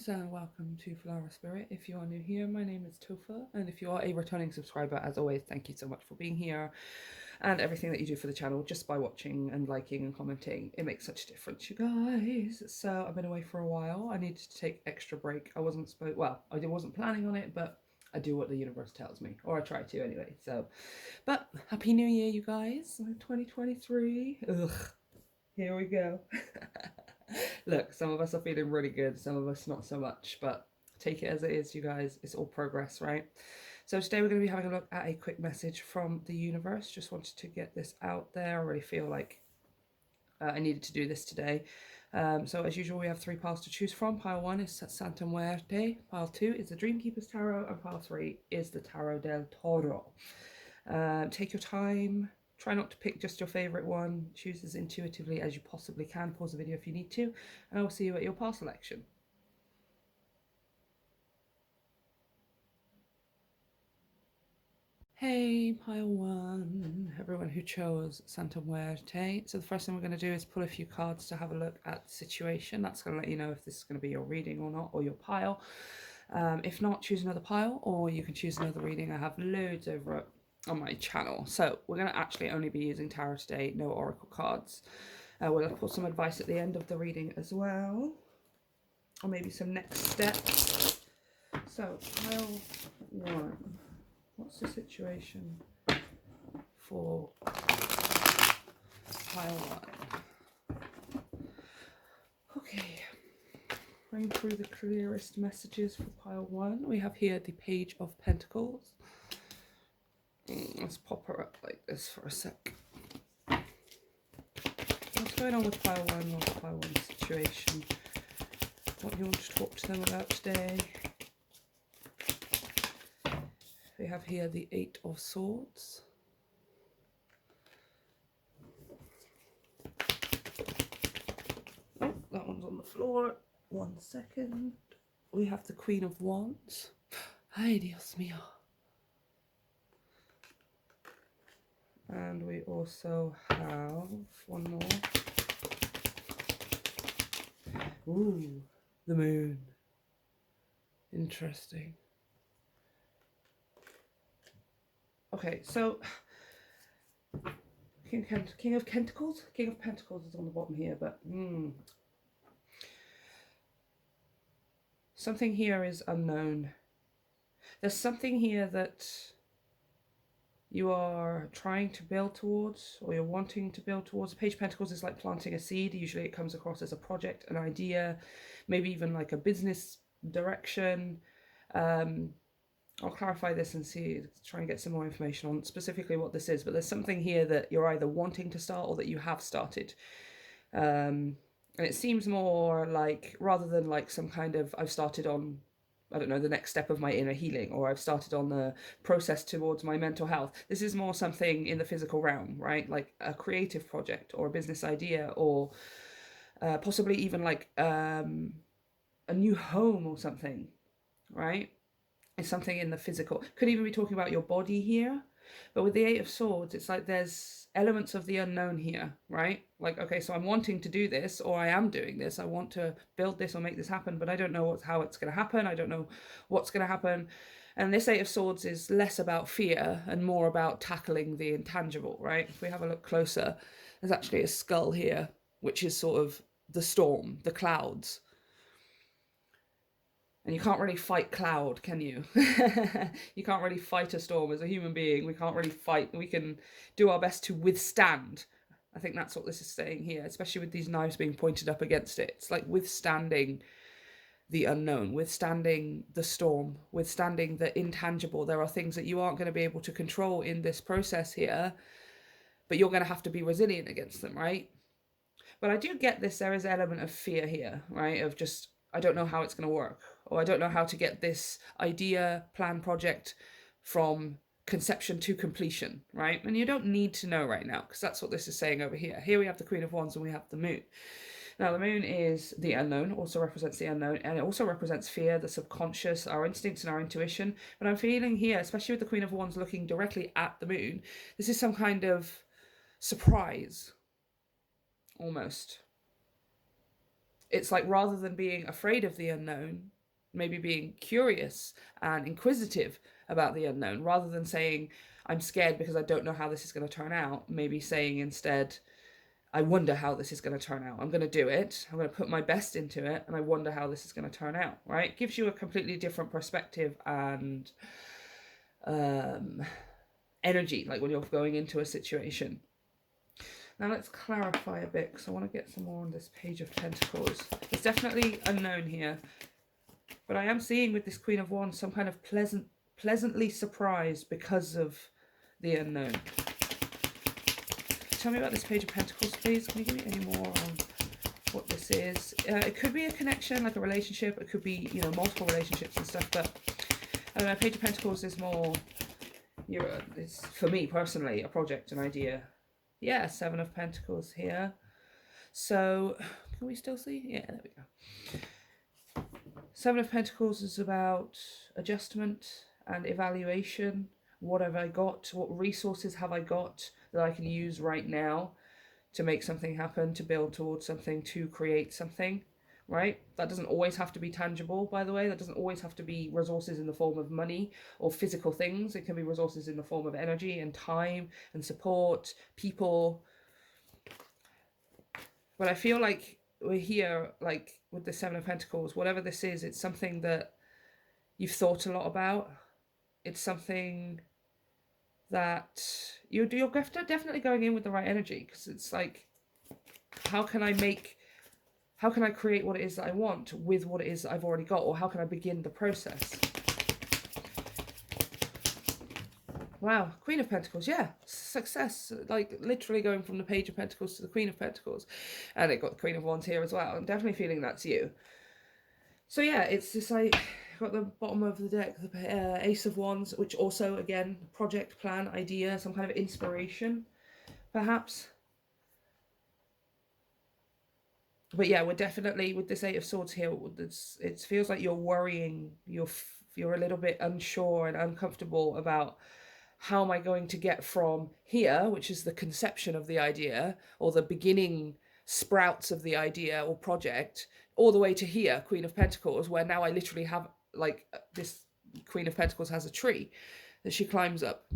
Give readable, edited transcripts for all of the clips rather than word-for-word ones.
guys, and welcome to Filara Spirit. If you are new here, my name is Tofa, and if you are a returning subscriber, as always, thank you so much for being here and everything that you do for the channel. Just by watching and liking and commenting, it makes such a difference, you guys. So I've been away for a while. I needed to take extra break. I wasn't planning on it, but I do what the universe tells me, or I try to anyway. So, but Happy New Year, you guys. 2023. Ugh, here we go. Look, some of us are feeling really good, some of us not so much, but take it as it is, you guys. It's all progress, right? So today we're going to be having a look at a quick message from the universe. Just wanted to get this out there. I really feel like I needed to do this today. So as usual, we have 3 piles to choose from. Pile 1 is Santa Muerte, pile 2 is the Dreamkeeper's Tarot, and pile 3 is the Tarot del Toro. Take your time. Try not to pick just your favourite one. Choose as intuitively as you possibly can. Pause the video if you need to. And I will see you at your pile selection. Hey, pile 1. Everyone who chose Santa Muerte. So the first thing we're going to do is pull a few cards to have a look at the situation. That's going to let you know if this is going to be your reading or not, or your pile. If not, choose another pile, or you can choose another reading. I have loads over on my channel. So we're going to actually only be using tarot today, no oracle cards. We'll put some advice at the end of the reading as well, or maybe some next steps. So pile 1, what's the situation for pile 1? Okay, bring through the clearest messages for pile 1. We have here the Page of Pentacles. Let's pop her up like this for a sec. What's going on with pile 1? What's pile 1's situation? What you want to talk to them about today? We have here the 8 of Swords. Oh, that one's on the floor. 1 second. We have the Queen of Wands. Ay, Dios mío. And we also have one more. Ooh, the Moon. Interesting. Okay, so King of Pentacles? King of Pentacles is on the bottom here, but something here is unknown. There's something here that you are trying to build towards, or you're wanting to build towards. The Page of Pentacles is like planting a seed. Usually it comes across as a project, an idea, maybe even like a business direction. I'll clarify this and try and get some more information on specifically what this is, but there's something here that you're either wanting to start or that you have started. And it seems more like, rather than like some kind of, I've started on, I don't know, the next step of my inner healing, or I've started on the process towards my mental health. This is more something in the physical realm, right? Like a creative project or a business idea, or possibly even like a new home or something, right? It's something in the physical. Could even be talking about your body here. But with the 8 of Swords, it's like there's elements of the unknown here, right? Like, okay, so I'm wanting to do this, or I am doing this. I want to build this or make this happen, but I don't know how it's going to happen. I don't know what's going to happen. And this 8 of Swords is less about fear and more about tackling the intangible, right? If we have a look closer, there's actually a skull here, which is sort of the storm, the clouds. And you can't really fight cloud, can you? You can't really fight a storm as a human being. We can't really fight. We can do our best to withstand. I think that's what this is saying here, especially with these knives being pointed up against it. It's like withstanding the unknown, withstanding the storm, withstanding the intangible. There are things that you aren't going to be able to control in this process here, but you're going to have to be resilient against them, right? But I do get this. There is an element of fear here, right? Of just, I don't know how it's going to work, or I don't know how to get this idea, plan, project from conception to completion, right? And you don't need to know right now, because that's what this is saying over here. Here we have the Queen of Wands and we have the Moon. Now, the Moon is the unknown, also represents the unknown, and it also represents fear, the subconscious, our instincts and our intuition. But I'm feeling here, especially with the Queen of Wands looking directly at the Moon, this is some kind of surprise, almost. It's like, rather than being afraid of the unknown, maybe being curious and inquisitive about the unknown, rather than saying, I'm scared because I don't know how this is going to turn out. Maybe saying instead, I wonder how this is going to turn out. I'm going to do it. I'm going to put my best into it, and I wonder how this is going to turn out, right? It gives you a completely different perspective and energy, like when you're going into a situation. Now let's clarify a bit, because I want to get some more on this Page of Pentacles. There's definitely unknown here, but I am seeing with this Queen of Wands some kind of pleasantly surprised because of the unknown. Tell me about this Page of Pentacles, please. Can you give me any more on what this is? It could be a connection, like a relationship. It could be, you know, multiple relationships and stuff. But I don't know, Page of Pentacles is more, it's for me personally, a project, an idea. Yeah, Seven of Pentacles here. So, can we still see? Yeah, there we go. Seven of Pentacles is about adjustment and evaluation. What have I got? What resources have I got that I can use right now to make something happen, to build towards something, to create something, right? That doesn't always have to be tangible, by the way. That doesn't always have to be resources in the form of money or physical things. It can be resources in the form of energy and time and support, people. But I feel like we're here, like with the Seven of Pentacles, whatever this is, it's something that you've thought a lot about. It's something that you're definitely going in with the right energy, because it's like, how can I create what it is that I want with what it is that I've already got, or how can I begin the process? Wow, Queen of Pentacles, yeah, success, like literally going from the Page of Pentacles to the Queen of Pentacles, and it got the Queen of Wands here as well. I'm definitely feeling that's you. So yeah, it's just like, got the bottom of the deck, the Ace of Wands, which also, again, project, plan, idea, some kind of inspiration, perhaps. But yeah, we're definitely, with this Eight of Swords here, it feels like you're worrying, you're a little bit unsure and uncomfortable about, how am I going to get from here, which is the conception of the idea, or the beginning sprouts of the idea or project, all the way to here, Queen of Pentacles, where now I literally have, like, this Queen of Pentacles has a tree that she climbs up.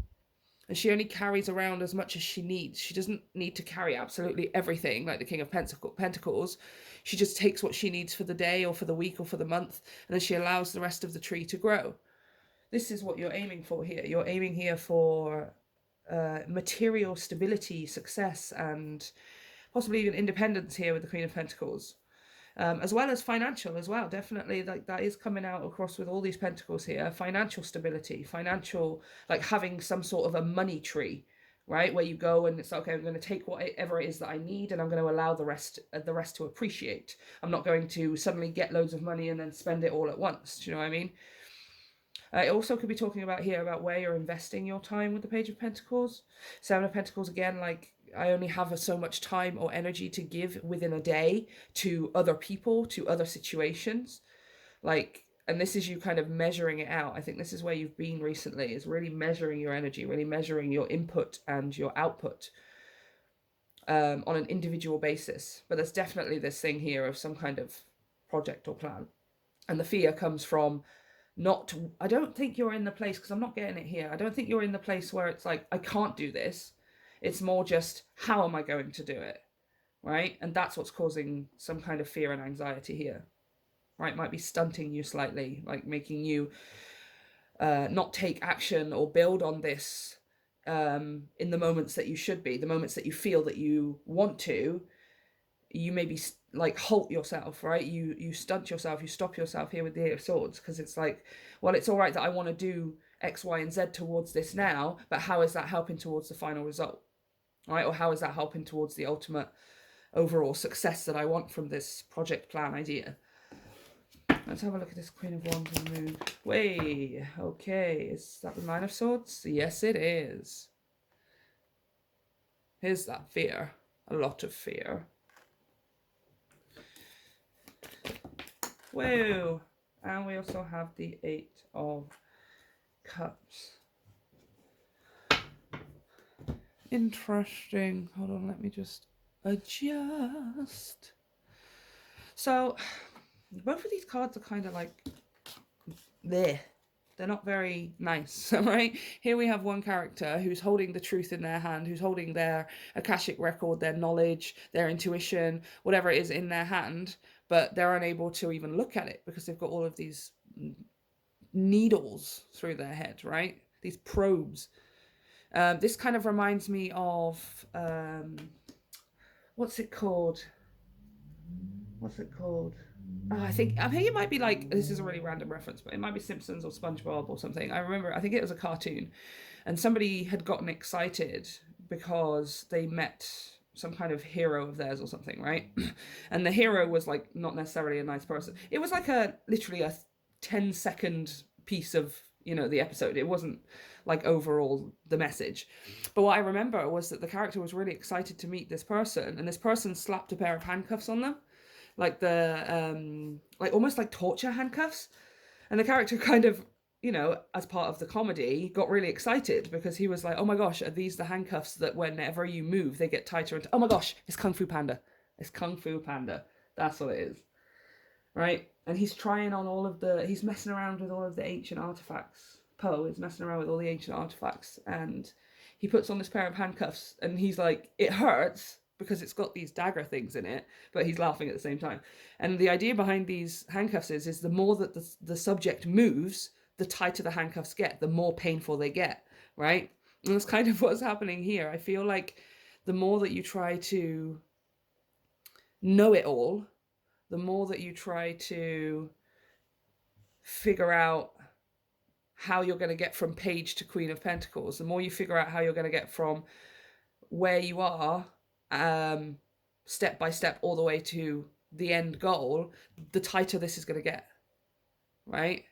And she only carries around as much as she needs. She doesn't need to carry absolutely everything like the King of Pentacles. She just takes what she needs for the day or for the week or for the month, and then she allows the rest of the tree to grow. This is what you're aiming for here. You're aiming here for material stability, success, and possibly even independence here with the Queen of Pentacles. As well as financial as well. Definitely, like, that is coming out across with all these pentacles here. Financial stability, financial, like having some sort of a money tree, right? Where you go and it's like, okay, I'm going to take whatever it is that I need, and I'm going to allow the rest to appreciate. I'm not going to suddenly get loads of money and then spend it all at once. Do you know what I mean? It also could be talking about here about where you're investing your time with the Page of Pentacles. Seven of Pentacles, again, like, I only have so much time or energy to give within a day to other people, to other situations. Like, and this is you kind of measuring it out. I think this is where you've been recently, is really measuring your energy, really measuring your input and your output on an individual basis. But there's definitely this thing here of some kind of project or plan. And the fear comes from, I don't think you're in the place, because I'm not getting it here, I don't think you're in the place where it's like, I can't do this. It's more just, how am I going to do it, right? And that's what's causing some kind of fear and anxiety here, right? Might be stunting you slightly, like making you not take action or build on this in the moments that you should be, the moments that you feel that you want to. You maybe like halt yourself, right? You stunt yourself, you stop yourself here with the Eight of Swords, because it's like, well, it's all right that I want to do X, Y, and Z towards this now, but how is that helping towards the final result, right? Or how is that helping towards the ultimate overall success that I want from this project, plan, idea? Let's have a look at this Queen of Wands and Moon. Wait, okay, is that the Nine of Swords? Yes, it is. Here's that fear, a lot of fear. Whoa! And we also have the Eight of Cups. Interesting. Hold on, let me just adjust. So, both of these cards are kind of like there. They're not very nice, right? Here we have one character who's holding the truth in their hand, who's holding their Akashic record, their knowledge, their intuition, whatever it is in their hand, but they're unable to even look at it because they've got all of these needles through their head, right? These probes. This kind of reminds me of, what's it called? I think it might be like, this is a really random reference, but it might be Simpsons or SpongeBob or something. I think it was a cartoon, and somebody had gotten excited because they met some kind of hero of theirs or something, right? And the hero was like not necessarily a nice person. It was like literally a 10-second piece of, the episode. It wasn't like overall the message. But what I remember was that the character was really excited to meet this person, and this person slapped a pair of handcuffs on them, like like almost like torture handcuffs. And the character kind of, as part of the comedy, got really excited because he was like, oh my gosh, are these the handcuffs that whenever you move they get tighter? And oh my gosh, it's Kung Fu Panda. It's Kung Fu Panda. That's what it is, right? And he's trying on he's messing around with all of the ancient artifacts. Poe is messing around with all the ancient artifacts, and he puts on this pair of handcuffs, and he's like, it hurts because it's got these dagger things in it, but he's laughing at the same time. And the idea behind these handcuffs is the more that the subject moves, the tighter the handcuffs get, the more painful they get, right? And that's kind of what's happening here. I feel like the more that you try to know it all, the more that you try to figure out how you're going to get from Page to Queen of Pentacles, the more you figure out how you're going to get from where you are step by step all the way to the end goal, the tighter this is going to get, right?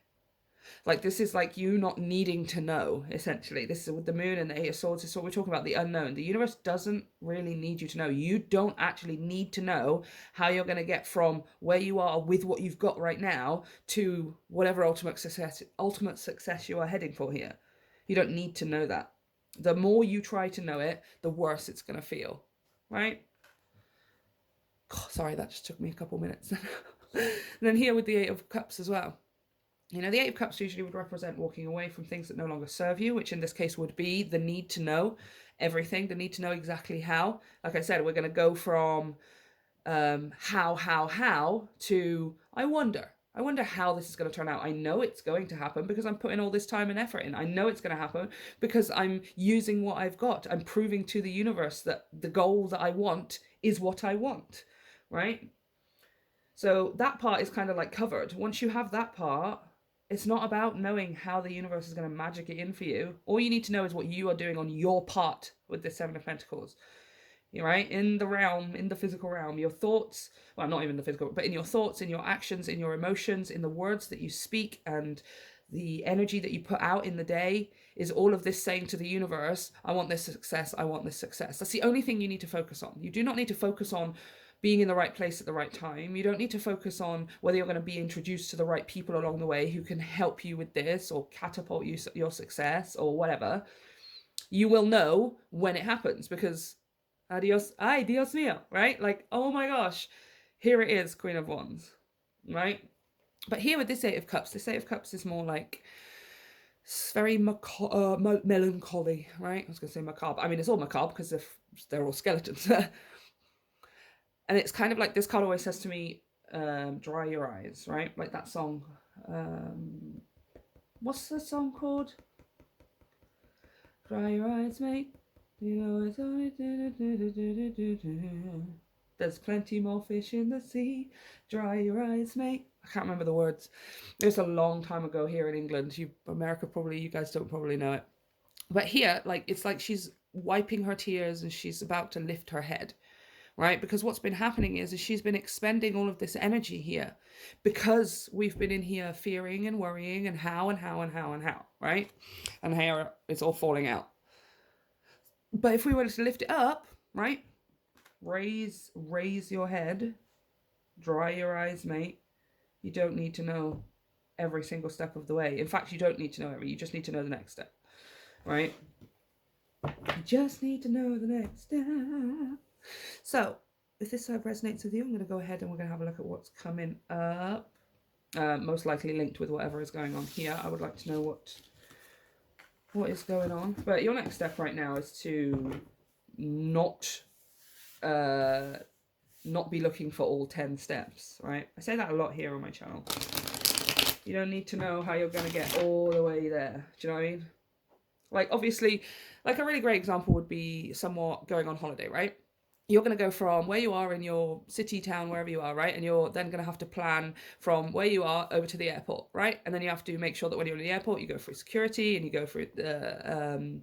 Like, this is like you not needing to know, essentially. This is with the moon and the Eight of Swords. This is what we're talking about, the unknown. The universe doesn't really need you to know. You don't actually need to know how you're going to get from where you are with what you've got right now to whatever ultimate success you are heading for here. You don't need to know that. The more you try to know it, the worse it's going to feel, right? Oh, sorry, that just took me a couple minutes. And then here with the Eight of Cups as well. The Eight of Cups usually would represent walking away from things that no longer serve you, which in this case would be the need to know everything, the need to know exactly how. Like I said, we're going to go from how to I wonder how this is going to turn out. I know it's going to happen because I'm putting all this time and effort in. I know it's going to happen because I'm using what I've got. I'm proving to the universe that the goal that I want is what I want, right? So that part is kind of like covered. Once you have that part, it's not about knowing how the universe is going to magic it in for you. All you need to know is what you are doing on your part with the Seven of Pentacles. Right? In the physical realm, your thoughts, well, not even the physical, but in your thoughts, in your actions, in your emotions, in the words that you speak, and the energy that you put out in the day, is all of this saying to the universe, I want this success, I want this success. That's the only thing you need to focus on. You do not need to focus on being in the right place at the right time. You don't need to focus on whether you're going to be introduced to the right people along the way who can help you with this or catapult your success or whatever. You will know when it happens because Dios mío, right? Like, oh my gosh, here it is, Queen of Wands, right? But here with this Eight of Cups is more like, it's very melancholy, right? I was going to say macabre. I mean, it's all macabre because they're all skeletons. And it's kind of like, this card always says to me, dry your eyes, right? Like that song. What's the song called? Dry your eyes, mate. You know it's only there's plenty more fish in the sea. Dry your eyes, mate. I can't remember the words. It was a long time ago here in England. You guys don't probably know it. But here, like, it's like she's wiping her tears and she's about to lift her head, right? Because what's been happening is she's been expending all of this energy here because we've been in here fearing and worrying and how, right? And here it's all falling out. But if we were to lift it up, right? Raise your head. Dry your eyes, mate. You don't need to know every single step of the way. In fact, you don't need to know you just need to know the next step, right? You just need to know the next step. So, if this resonates with you, I'm going to go ahead and we're going to have a look at what's coming up. most likely linked with whatever is going on here. I would like to know what is going on. But your next step right now is to not be looking for all 10 steps, right? I say that a lot here on my channel. You don't need to know how you're going to get all the way there. Do you know what I mean? Like, obviously, like a really great example would be somewhat going on holiday, right? You're going to go from where you are in your city, town, wherever you are, right? And you're then going to have to plan from where you are over to the airport, right? And then you have to make sure that when you're in the airport, you go through security and you go through the,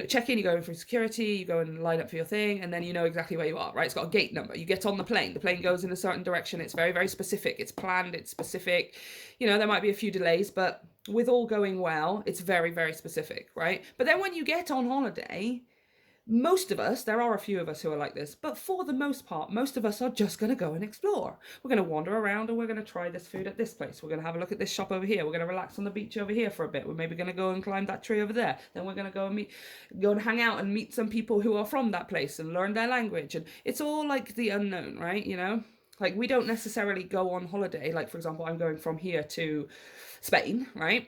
check-in, you go in through security, you go and line up for your thing, and then you know exactly where you are, right? It's got a gate number. You get on the plane goes in a certain direction. It's very, very specific. It's planned, it's specific. You know, there might be a few delays, but with all going well, it's very, very specific, right? But then when you get on holiday, most of us, there are a few of us who are like this, but for the most part, most of us are just going to go and explore. We're going to wander around and we're going to try this food at this place. We're going to have a look at this shop over here. We're going to relax on the beach over here for a bit. We're maybe going to go and climb that tree over there. Then we're going to go and hang out and meet some people who are from that place and learn their language. And it's all like the unknown, right? You know, like we don't necessarily go on holiday. Like, for example, I'm going from here to Spain, right?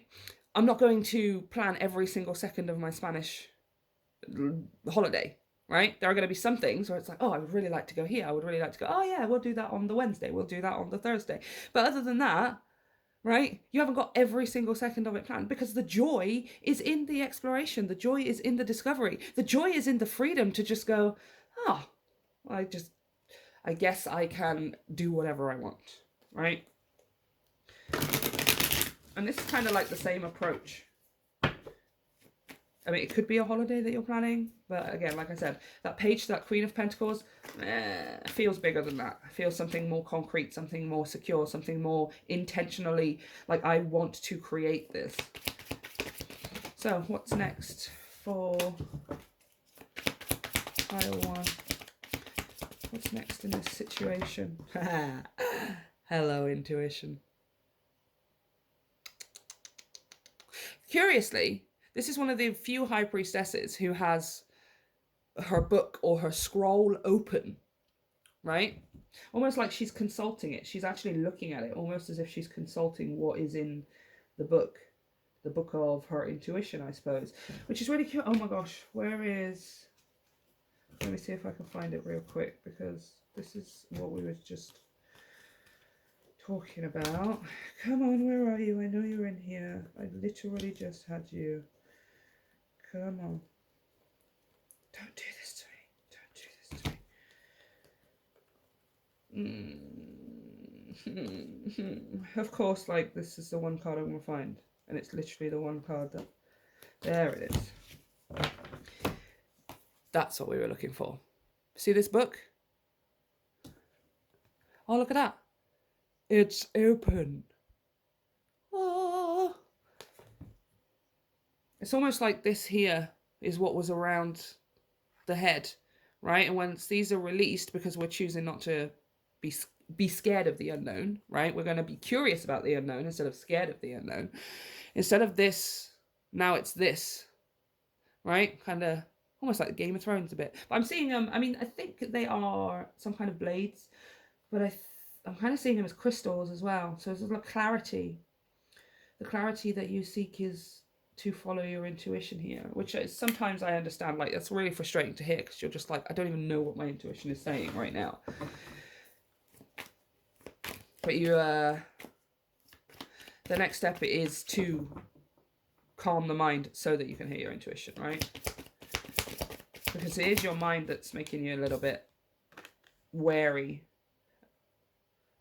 I'm not going to plan every single second of my Spanish holiday, right? There are going to be some things where it's like, oh, I would really like to go here. I would really like to go, oh yeah, we'll do that on the Wednesday. We'll do that on the Thursday. But other than that, right, you haven't got every single second of it planned, because the joy is in the exploration. The joy is in the discovery. The joy is in the freedom to just go, oh, I guess I can do whatever I want, right? And this is kind of like the same approach. I mean, it could be a holiday that you're planning, but again, like I said, that page, that Queen of Pentacles, feels bigger than that. It feels something more concrete, something more secure, something more intentionally, like I want to create this. So what's next for pile 1? What's next in this situation? Hello, intuition. Curiously, this is one of the few high priestesses who has her book or her scroll open, right? Almost like she's consulting it. She's actually looking at it, almost as if she's consulting what is in the book of her intuition, I suppose, which is really cute. Oh my gosh, where is... Let me see if I can find it real quick, because this is what we were just talking about. Come on, where are you? I know you're in here. I literally just had you. Come on. Don't do this to me. Don't do this to me. Of course, like, this is the one card I'm going to find. And it's literally the one card that... There it is. That's what we were looking for. See this book? Oh, look at that. It's open. Oh. It's almost like this here is what was around the head, right? And once these are released, because we're choosing not to be scared of the unknown, right? We're going to be curious about the unknown instead of scared of the unknown. Instead of this, now it's this, right? Kind of almost like Game of Thrones a bit. But I'm seeing them, I mean, I think they are some kind of blades, but I'm kind of seeing them as crystals as well. So there's a lot of clarity. The clarity that you seek is to follow your intuition here, which is, sometimes I understand, like, that's really frustrating to hear, because you're just like, I don't even know what my intuition is saying right now. But you, the next step is to calm the mind so that you can hear your intuition, right? Because it is your mind that's making you a little bit wary.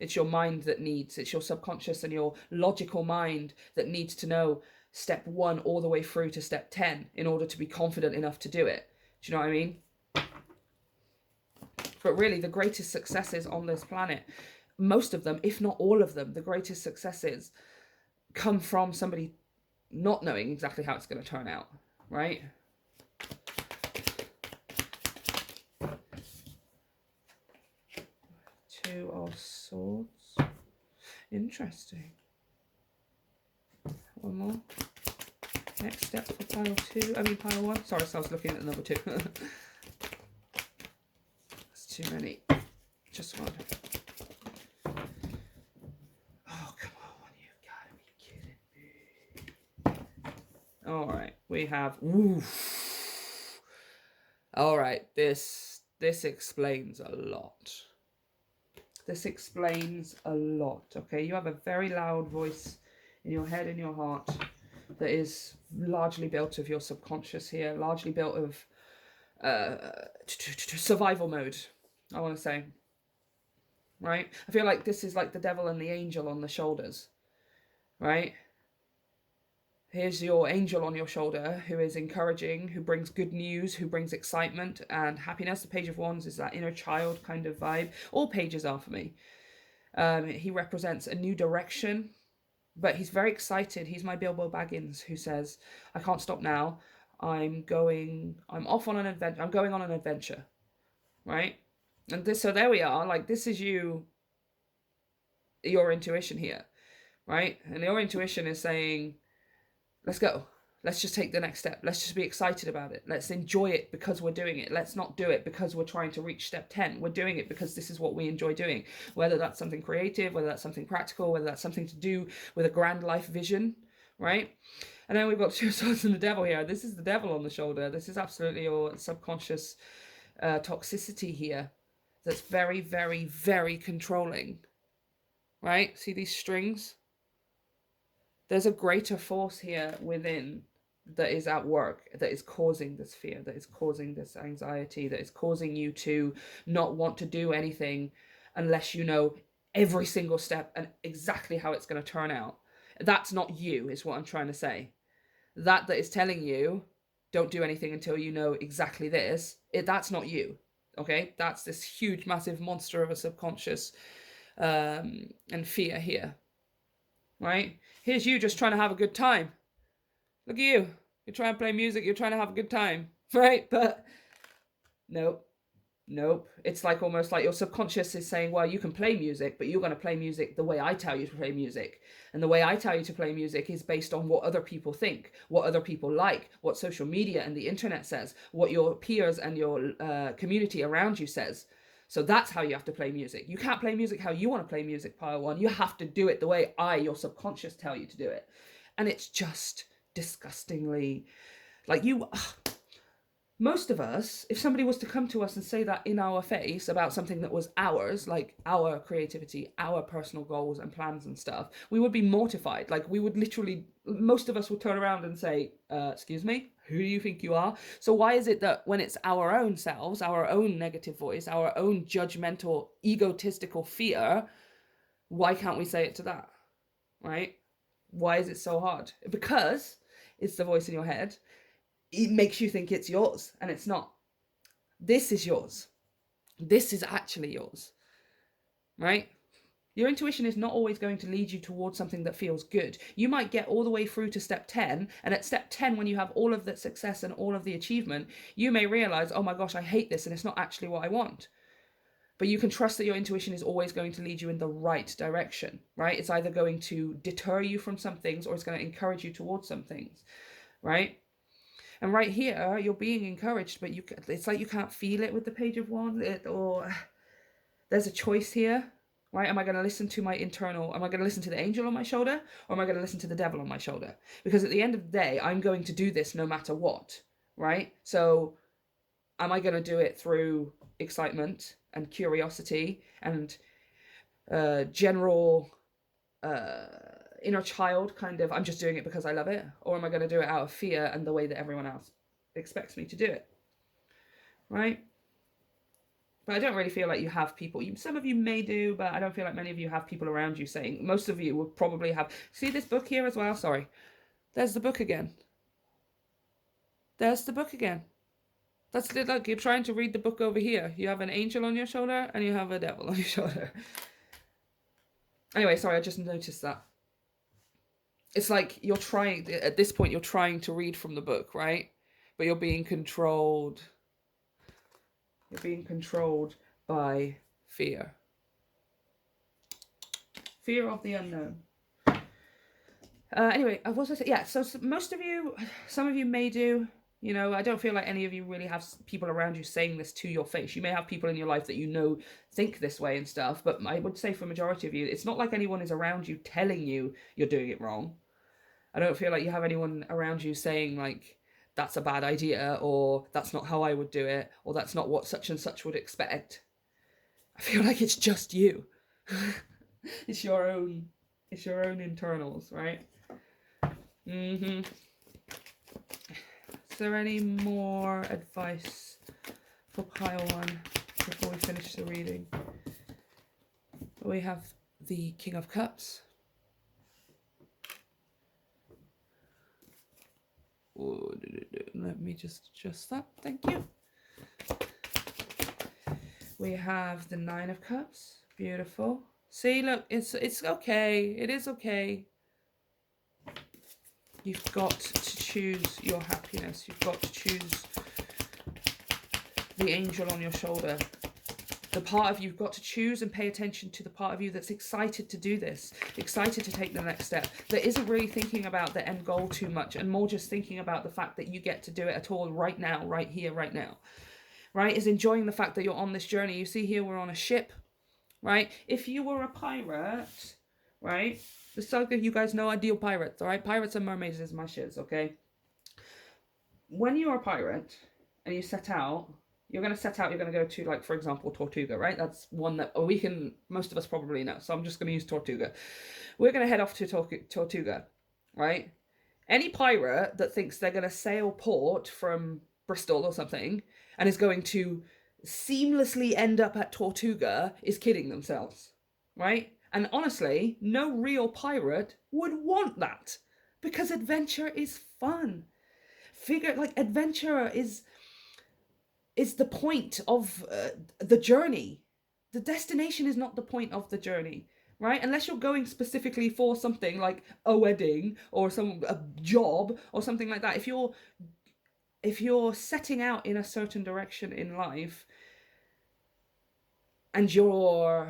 It's your mind that needs, it's your subconscious and your logical mind that needs to know step 1 all the way through to step 10 in order to be confident enough to do it. Do you know what I mean? But really, the greatest successes on this planet, most of them, if not all of them, the greatest successes come from somebody not knowing exactly how it's going to turn out, right? Two of Swords. Interesting. One more. Next step for pile 2. I mean pile 1. Sorry, so I was looking at the number 2. That's too many. Just one. Oh, come on. All right, we have. Ooh. All right, this explains a lot. This explains a lot. Okay, you have a very loud voice in your head and your heart that is largely built of your subconscious here, largely built of survival mode, I want to say. Right? I feel like this is like the devil and the angel on the shoulders. Right? Here's your angel on your shoulder who is encouraging, who brings good news, who brings excitement and happiness. The Page of Wands is that inner child kind of vibe. All pages are for me. He represents a new direction, but he's very excited. He's my Bilbo Baggins who says, I can't stop now. I'm off on an adventure. I'm going on an adventure. Right? And so there we are. Like, this is your intuition here. Right? And your intuition is saying, let's go. Let's just take the next step. Let's just be excited about it. Let's enjoy it because we're doing it. Let's not do it because we're trying to reach step 10. We're doing it because this is what we enjoy doing. Whether that's something creative, whether that's something practical, whether that's something to do with a grand life vision, right? And then we've got Two Swords and the Devil here. This is the devil on the shoulder. This is absolutely your subconscious toxicity here. That's very, very, very controlling, right? See these strings? There's a greater force here within that is at work, that is causing this fear, that is causing this anxiety, that is causing you to not want to do anything unless you know every single step and exactly how it's going to turn out. That's not you, is what I'm trying to say. That is telling you, don't do anything until you know exactly this, that's not you, okay? That's this huge, massive monster of a subconscious and fear here. Right? Here's you just trying to have a good time. Look at you. You're trying to play music. You're trying to have a good time. Right? But nope. It's like almost like your subconscious is saying, well, you can play music, but you're going to play music the way I tell you to play music. And the way I tell you to play music is based on what other people think, what other people like, what social media and the internet says, what your peers and your community around you says. So that's how you have to play music. You can't play music how you want to play music, Pile 1. You have to do it the way your subconscious, tell you to do it. And it's just disgustingly, like most of us, if somebody was to come to us and say that in our face about something that was ours, like our creativity, our personal goals and plans and stuff, we would be mortified. Like, we would literally, most of us would turn around and say, excuse me, who do you think you are? So why is it that when it's our own selves, our own negative voice, our own judgmental, egotistical fear, why can't we say it to that, right? Why is it so hard? Because it's the voice in your head. It makes you think it's yours, and it's not. This is yours. This is actually yours, right? Your intuition is not always going to lead you towards something that feels good. You might get all the way through to step 10, and at step 10, when you have all of the success and all of the achievement, you may realize, oh my gosh, I hate this, and it's not actually what I want. But you can trust that your intuition is always going to lead you in the right direction, right? It's either going to deter you from some things, or it's going to encourage you towards some things, right? And right here, you're being encouraged, but it's like you can't feel it with the Page of Wands, or there's a choice here. Right? Am I going to listen to my internal, am I going to listen to the angel on my shoulder, or am I going to listen to the devil on my shoulder? Because at the end of the day, I'm going to do this no matter what, right? So am I going to do it through excitement and curiosity and general inner child kind of, I'm just doing it because I love it? Or am I going to do it out of fear and the way that everyone else expects me to do it, right? But I don't really feel like you have people. Some of you may do, but I don't feel like many of you have people around you saying. Most of you will probably have. See this book here as well? Sorry. There's the book again. There's the book again. That's it. Look, you're trying to read the book over here. You have an angel on your shoulder and you have a devil on your shoulder. Anyway, sorry, I just noticed that. It's like you're trying, at this point, you're trying to read from the book, right? But you're being controlled. You're being controlled by fear. Fear of the unknown. Anyway, what was I saying? Yeah, so most of you, some of you may do, you know, I don't feel like any of you really have people around you saying this to your face. You may have people in your life that you know think this way and stuff, but I would say for a majority of you, it's not like anyone is around you telling you you're doing it wrong. I don't feel like you have anyone around you saying like, that's a bad idea, or that's not how I would do it, or that's not what such and such would expect. I feel like it's just you. It's your own internals, right? Is there any more advice for pile one before we finish the reading? We have the King of Cups. Let me just adjust that. Thank you. We have the Nine of Cups. Beautiful. See, look, it's okay. It is okay. You've got to choose your happiness. You've got to choose the angel on your shoulder. The part of you've got to choose and pay attention to the part of you that's excited to do this, excited to take the next step, that isn't really thinking about the end goal too much and more just thinking about the fact that you get to do it at all right now, right here, right now, right? Is enjoying the fact that you're on this journey. You see here, we're on a ship, right? If you were a pirate, right? Just so that you guys know, I deal pirates, all right? Pirates and mermaids is my shiz, okay? When you're a pirate and you set out, you're going to go to, like, for example, Tortuga, right? That's one that most of us probably know. So I'm just going to use Tortuga. We're going to head off to Tortuga, right? Any pirate that thinks they're going to sail port from Bristol or something and is going to seamlessly end up at Tortuga is kidding themselves, right? And honestly, no real pirate would want that, because adventure is fun. Adventure is the point of the journey. The destination is not the point of the journey, right? Unless you're going specifically for something like a wedding or a job or something like that. If you're setting out in a certain direction in life and you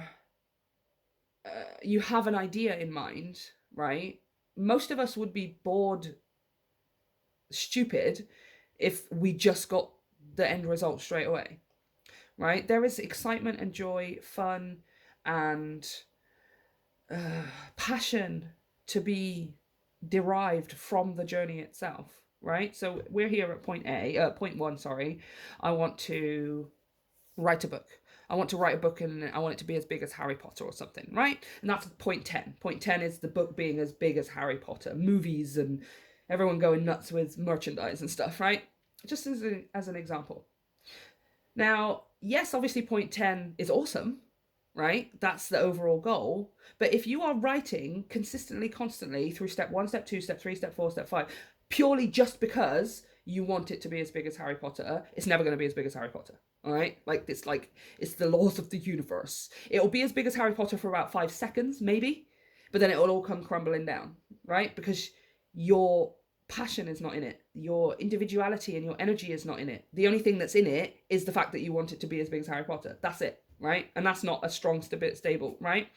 have an idea in mind, right? Most of us would be bored stupid if we just got the end result straight away, right? There is excitement and joy, fun, and passion to be derived from the journey itself, right? So we're here at point one, sorry. I want to write a book. I want to write a book and I want it to be as big as Harry Potter or something, right? And that's point 10. Point 10 is the book being as big as Harry Potter, movies and everyone going nuts with merchandise and stuff, right? Just as an example. Now, yes, obviously point 10 is awesome, right? That's the overall goal. But if you are writing consistently, constantly through step 1, step 2, step 3, step 4, step 5, purely just because you want it to be as big as Harry Potter, it's never going to be as big as Harry Potter. All right? It's the laws of the universe. It'll be as big as Harry Potter for about 5 seconds, maybe, but then it'll all come crumbling down, right? Because your passion is not in it. Your individuality and your energy is not in it. The only thing that's in it is the fact that you want it to be as big as Harry Potter. That's it, right? And that's not a strong, stable, right?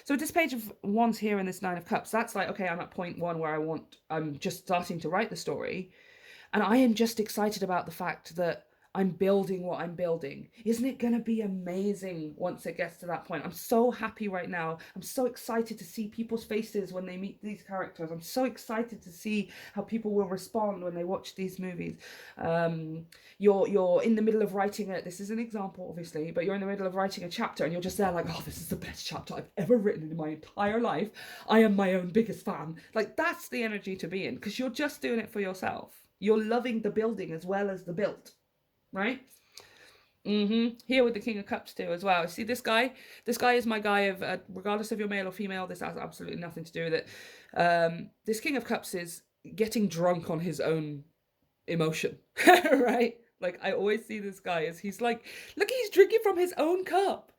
So this page of wands here in this Nine of Cups, that's like, okay, I'm at point 1 where I'm just starting to write the story. And I am just excited about the fact that I'm building what I'm building. Isn't it going to be amazing once it gets to that point? I'm so happy right now. I'm so excited to see people's faces when they meet these characters. I'm so excited to see how people will respond when they watch these movies. You're in the middle of writing it. This is an example, obviously, but you're in the middle of writing a chapter and you're just there like, oh, this is the best chapter I've ever written in my entire life. I am my own biggest fan. Like, that's the energy to be in, because you're just doing it for yourself. You're loving the building as well as the built. Right? Here with the King of Cups too as well. See this guy? This guy is my guy of, regardless of you're male or female, this has absolutely nothing to do with it. This King of Cups is getting drunk on his own emotion, right? Like, I always see this guy as he's like, look, he's drinking from his own cup.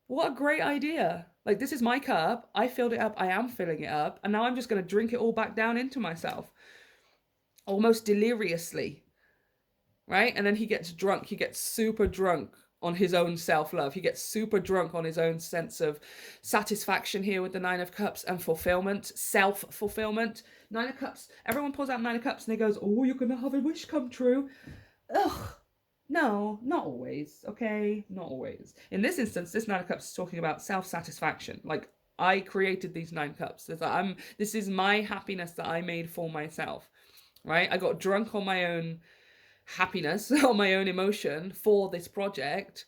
What a great idea. Like, this is my cup. I filled it up. I am filling it up. And now I'm just going to drink it all back down into myself. Almost deliriously. Right? And then he gets drunk. He gets super drunk on his own self-love. He gets super drunk on his own sense of satisfaction here with the Nine of Cups and fulfillment, self-fulfillment. Nine of Cups. Everyone pulls out Nine of Cups and he goes, oh, you're going to have a wish come true. Ugh. No, not always. Okay? Not always. In this instance, this Nine of Cups is talking about self-satisfaction. Like, I created these 9 cups. This is my happiness that I made for myself, right? I got drunk on my own happiness, on my own emotion for this project.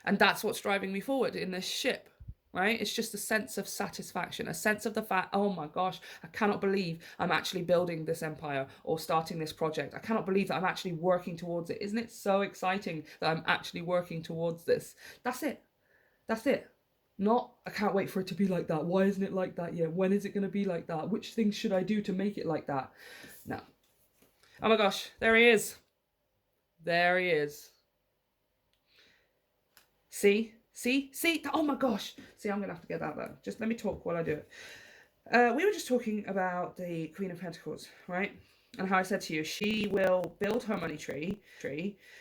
And that's what's driving me forward in this ship, right? It's just a sense of satisfaction, a sense of the fact, oh my gosh, I cannot believe I'm actually building this empire or starting this project. I cannot believe that I'm actually working towards it. Isn't it so exciting that I'm actually working towards this? That's it. That's it. Not, I can't wait for it to be like that. Why isn't it like that yet? When is it going to be like that? Which things should I do to make it like that? No. Oh my gosh, there he is. There he is. See? Oh my gosh. See, I'm going to have to get that there. Just let me talk while I do it. We were just talking about the Queen of Pentacles, right? And how I said to you, she will build her money tree,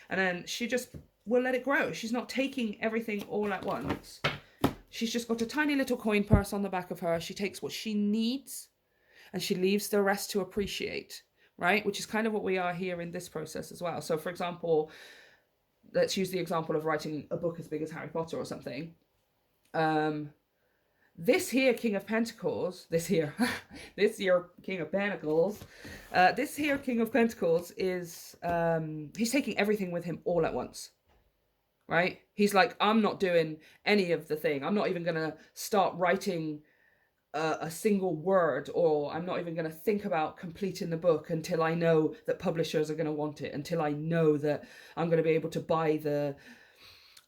and then she just will let it grow. She's not taking everything all at once. She's just got a tiny little coin purse on the back of her. She takes what she needs and she leaves the rest to appreciate, right? Which is kind of what we are here in this process as well. So for example, let's use the example of writing a book as big as Harry Potter or something. This here King of Pentacles, this here King of Pentacles, this here King of Pentacles is, he's taking everything with him all at once, right? He's like, I'm not doing any of the thing. I'm not even going to start writing a single word, or I'm not even going to think about completing the book until I know that publishers are going to want it, until I know that I'm going to be able to buy the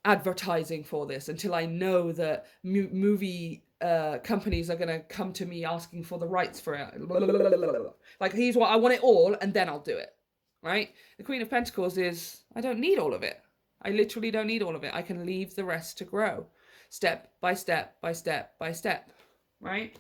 advertising for this, until I know that movie companies are going to come to me asking for the rights for it. Like, he's what I want it all, and then I'll do it, right? The Queen of Pentacles is, I don't need all of it. I literally don't need all of it. I can leave the rest to grow, step by step by step by step, right?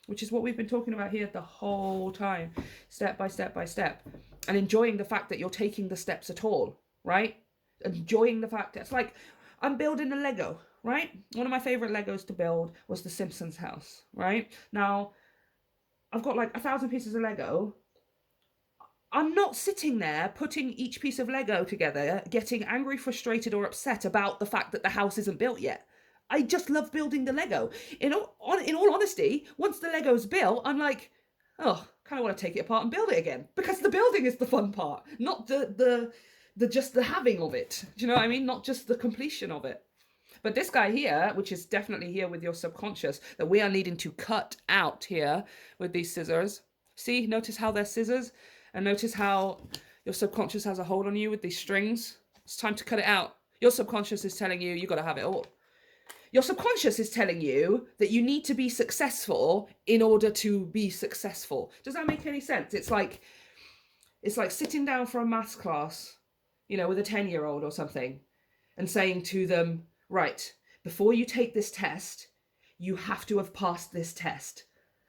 Which is what we've been talking about here the whole time, step by step by step, and enjoying the fact that you're taking the steps at all, right? Enjoying the fact that it's like, I'm building a Lego, right? One of my favorite Legos to build was the Simpsons house, right? Now, I've got like 1,000 pieces of Lego. I'm not sitting there putting each piece of Lego together, getting angry, frustrated, or upset about the fact that the house isn't built yet. I just love building the Lego. In all honesty, once the Lego's built, I'm like, oh, kind of want to take it apart and build it again, because the building is the fun part, not the just the having of it. Do you know what I mean? Not just the completion of it. But this guy here, which is definitely here with your subconscious, that we are needing to cut out here with these scissors. See, notice how they're scissors, and notice how your subconscious has a hold on you with these strings. It's time to cut it out. Your subconscious is telling you got to have it all. Your subconscious is telling you that you need to be successful in order to be successful. Does that make any sense? It's like sitting down for a maths class, you know, with a 10-year-old or something, and saying to them, right, before you take this test, you have to have passed this test,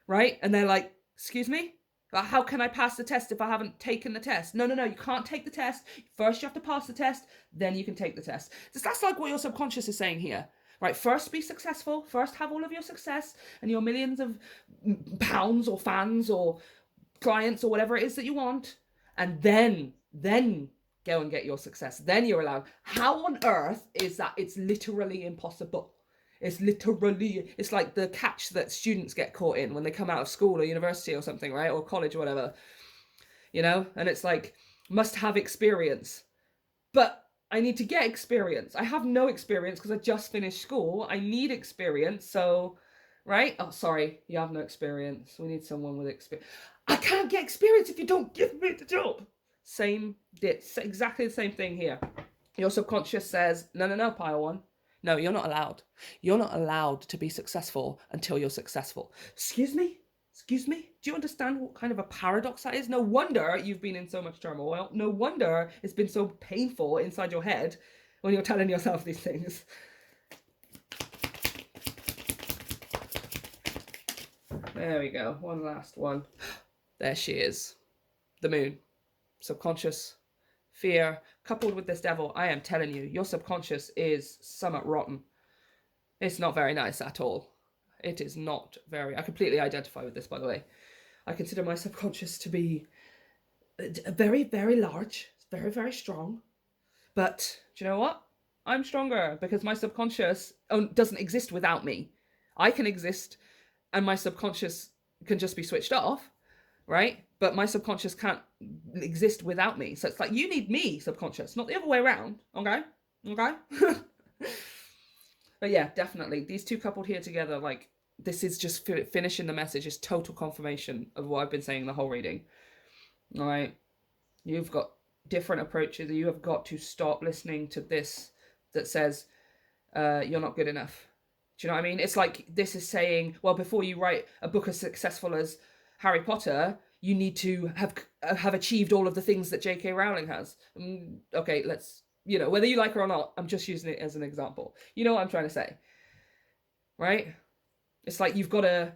right? And they're like, excuse me? How can I pass the test if I haven't taken the test? No, you can't take the test. First you have to pass the test, then you can take the test. That's like what your subconscious is saying here. Right, first be successful, first have all of your success and your millions of pounds or fans or clients or whatever it is that you want, and then go and get your success. Then you're allowed. How on earth is that? It's literally impossible. It's like the catch that students get caught in when they come out of school or university or something, right? Or college or whatever, you know? And it's like, must have experience. But I need to get experience. I have no experience because I just finished school. I need experience. So, right? Oh, sorry. You have no experience. We need someone with experience. I can't get experience if you don't give me the job. Exactly the same thing here. Your subconscious says, no, pile one. No, you're not allowed. You're not allowed to be successful until you're successful. Excuse me? Do you understand what kind of a paradox that is? No wonder you've been in so much turmoil. No wonder it's been so painful inside your head when you're telling yourself these things. There we go. One last one. There she is. The moon. Subconscious. Fear. Coupled with this devil. I am telling you, your subconscious is somewhat rotten. It's not very nice at all. It is not very... I completely identify with this, by the way. I consider my subconscious to be very, very large. It's very, very strong. But do you know what? I'm stronger because my subconscious doesn't exist without me. I can exist and my subconscious can just be switched off, right? But my subconscious can't exist without me. So it's like, you need me, subconscious, not the other way around. Okay? Okay? But yeah, definitely. These two coupled here together, like, this is just finishing the message, is total confirmation of what I've been saying the whole reading. All right? You've got different approaches. You have got to stop listening to this that says, you're not good enough. Do you know what I mean? It's like this is saying, well, before you write a book as successful as Harry Potter, you need to have achieved all of the things that J.K. Rowling has. Okay, let's, you know, whether you like her or not, I'm just using it as an example. You know what I'm trying to say, right? It's like you've got to,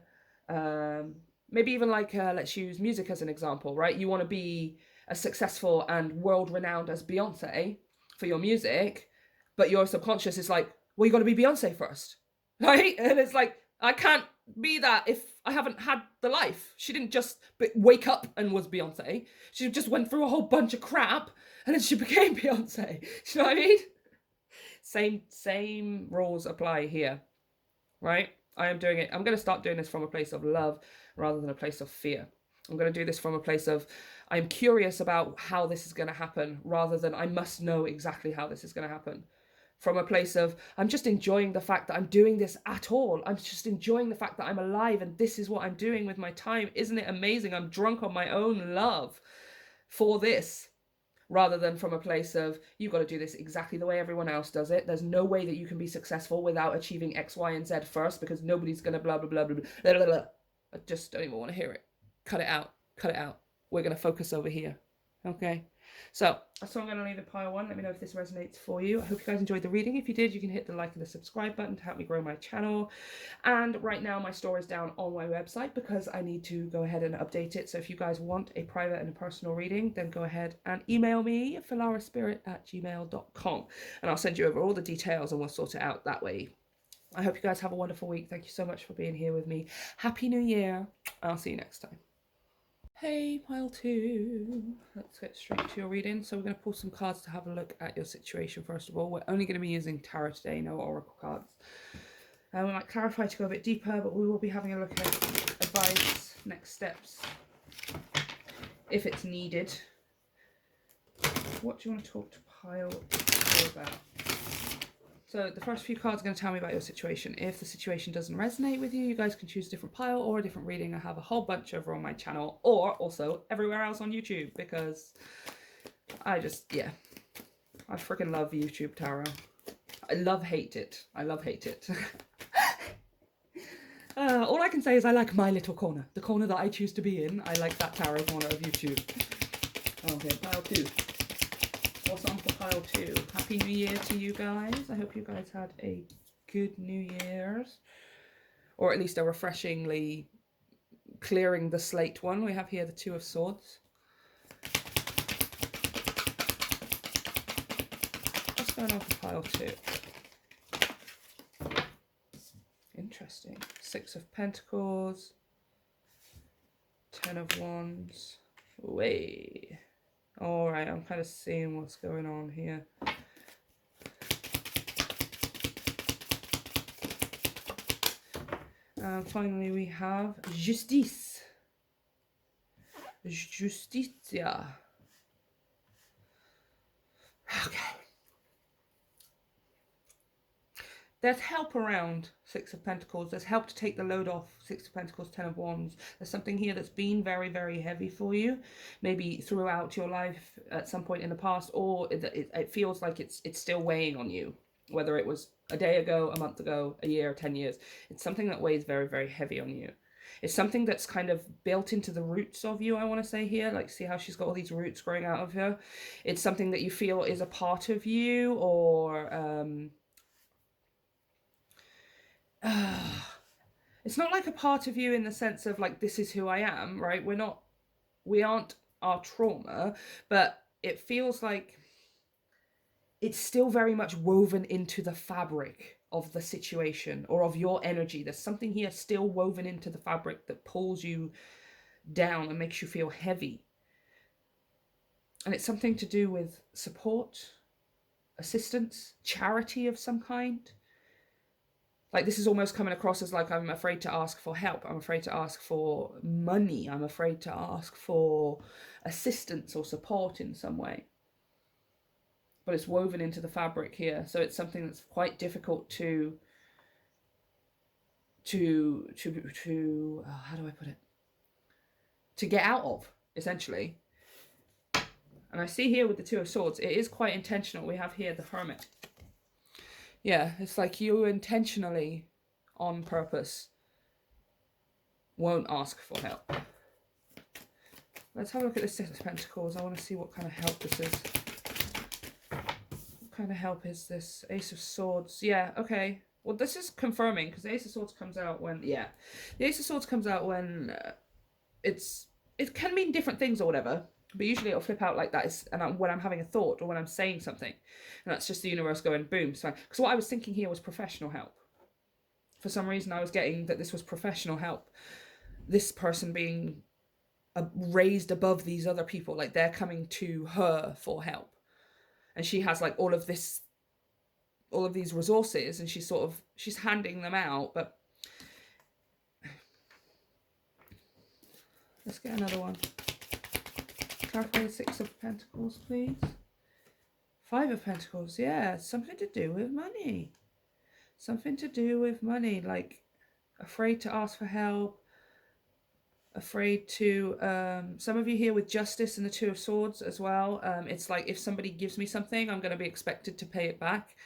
maybe even like, let's use music as an example, right? You want to be as successful and world-renowned as Beyonce for your music, but your subconscious is like, well, you got to be Beyonce first, right? And it's like, I can't be that if I haven't had the life. She didn't just wake up and was Beyonce. She just went through a whole bunch of crap and then she became Beyonce. You know what I mean? Same rules apply here, right? I am doing it. I'm going to start doing this from a place of love rather than a place of fear. I'm going to do this from a place of, I'm curious about how this is going to happen rather than I must know exactly how this is going to happen. From a place of, I'm just enjoying the fact that I'm doing this at all. I'm just enjoying the fact that I'm alive and this is what I'm doing with my time. Isn't it amazing? I'm drunk on my own love for this. Rather than from a place of, you've got to do this exactly the way everyone else does it. There's no way that you can be successful without achieving X, Y, and Z first, because nobody's going to blah, blah, blah, blah, blah, blah, blah. I just don't even want to hear it. Cut it out. Cut it out. We're going to focus over here. Okay? So I'm going to leave it pile one. Let me know if this resonates for you. I hope you guys enjoyed the reading. If you did, you can hit the like and the subscribe button to help me grow my channel. And right now my store is down on my website because I need to go ahead and update it. So if you guys want a private and a personal reading, then go ahead and email me, filaraspirit@gmail.com, and I'll send you over all the details and we'll sort it out that way. I hope you guys have a wonderful week. Thank you so much for being here with me. Happy New Year. I'll see you next time. Hey, pile two. Let's get straight to your reading. So we're going to pull some cards to have a look at your situation first of all. We're only going to be using tarot today, no oracle cards. We might clarify to go a bit deeper, but we will be having a look at advice, next steps, if it's needed. What do you want to talk to pile two about? So the first few cards are going to tell me about your situation. If the situation doesn't resonate with you, you guys can choose a different pile or a different reading. I have a whole bunch over on my channel or also everywhere else on YouTube because I freaking love YouTube tarot. I hate it. All I can say is I like my little corner. The corner that I choose to be in. I like that tarot corner of YouTube. Okay, pile two. What's on for pile two? Happy New Year to you guys. I hope you guys had a good New Year's. Or at least a refreshingly clearing the slate one. We have here the Two of Swords. What's going on for pile two? Interesting. Six of Pentacles. Ten of Wands. Way. All right, I'm kind of seeing what's going on here. And finally, we have Justice. Justitia. Okay. There's help around Six of Pentacles. There's help to take the load off Six of Pentacles, Ten of Wands. There's something here that's been very, very heavy for you. Maybe throughout your life at some point in the past, or it feels like it's still weighing on you. Whether it was a day ago, a month ago, a year, 10 years. It's something that weighs very, very heavy on you. It's something that's kind of built into the roots of you, I want to say here. Like, see how she's got all these roots growing out of her? It's something that you feel is a part of you, or... it's not like a part of you in the sense of like, this is who I am, right? We aren't our trauma, but it feels like it's still very much woven into the fabric of the situation or of your energy. There's something here still woven into the fabric that pulls you down and makes you feel heavy. And it's something to do with support, assistance, charity of some kind. Like this is almost coming across as like I'm afraid to ask for help. I'm afraid to ask for money. I'm afraid to ask for assistance or support in some way. But it's woven into the fabric here. So it's something that's quite difficult to how do I put it? To get out of, essentially. And I see here with the Two of Swords, it is quite intentional. We have here the Hermit. Yeah, it's like you intentionally, on purpose, won't ask for help. Let's have a look at the Six of Pentacles. I want to see what kind of help this is. What kind of help is this? Ace of Swords. Yeah, okay. Well, this is confirming, because the Ace of Swords comes out when, yeah. The Ace of Swords comes out when it can mean different things or whatever, but usually it'll flip out like that when I'm having a thought or when I'm saying something. And that's just the universe going, boom, it's fine. Because what I was thinking here was professional help. For some reason, I was getting that this was professional help. This person being raised above these other people, like they're coming to her for help. And she has like all of these resources, and she's handing them out. But let's get another one. Clarify the Six of Pentacles, please. Five of Pentacles, yeah, something to do with money. Something to do with money, like afraid to ask for help, afraid to, some of you here with Justice and the Two of Swords as well. It's like if somebody gives me something, I'm going to be expected to pay it back.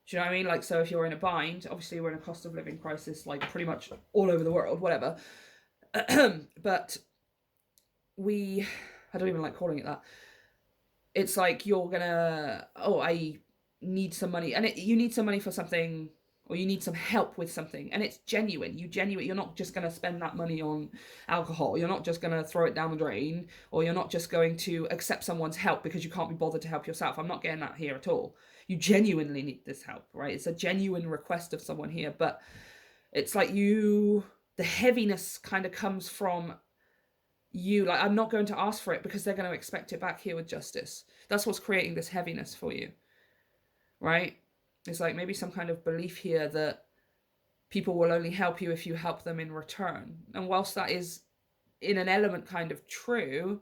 Do you know what I mean? Like, so if you're in a bind, obviously we're in a cost of living crisis, like pretty much all over the world, whatever. But I don't even like calling it that. It's like you're gonna, I need some money, and you need some money for something, or you need some help with something, and it's genuine. You're not just gonna spend that money on alcohol. You're not just gonna throw it down the drain, or you're not just going to accept someone's help because you can't be bothered to help yourself. I'm not getting that here at all. You genuinely need this help, right? It's a genuine request of someone here, but it's like the heaviness kind of comes from you. Like, I'm not going to ask for it because they're going to expect it back here with Justice. That's what's creating this heaviness for you, right? It's like maybe some kind of belief here that people will only help you if you help them in return. And whilst that is in an element kind of true,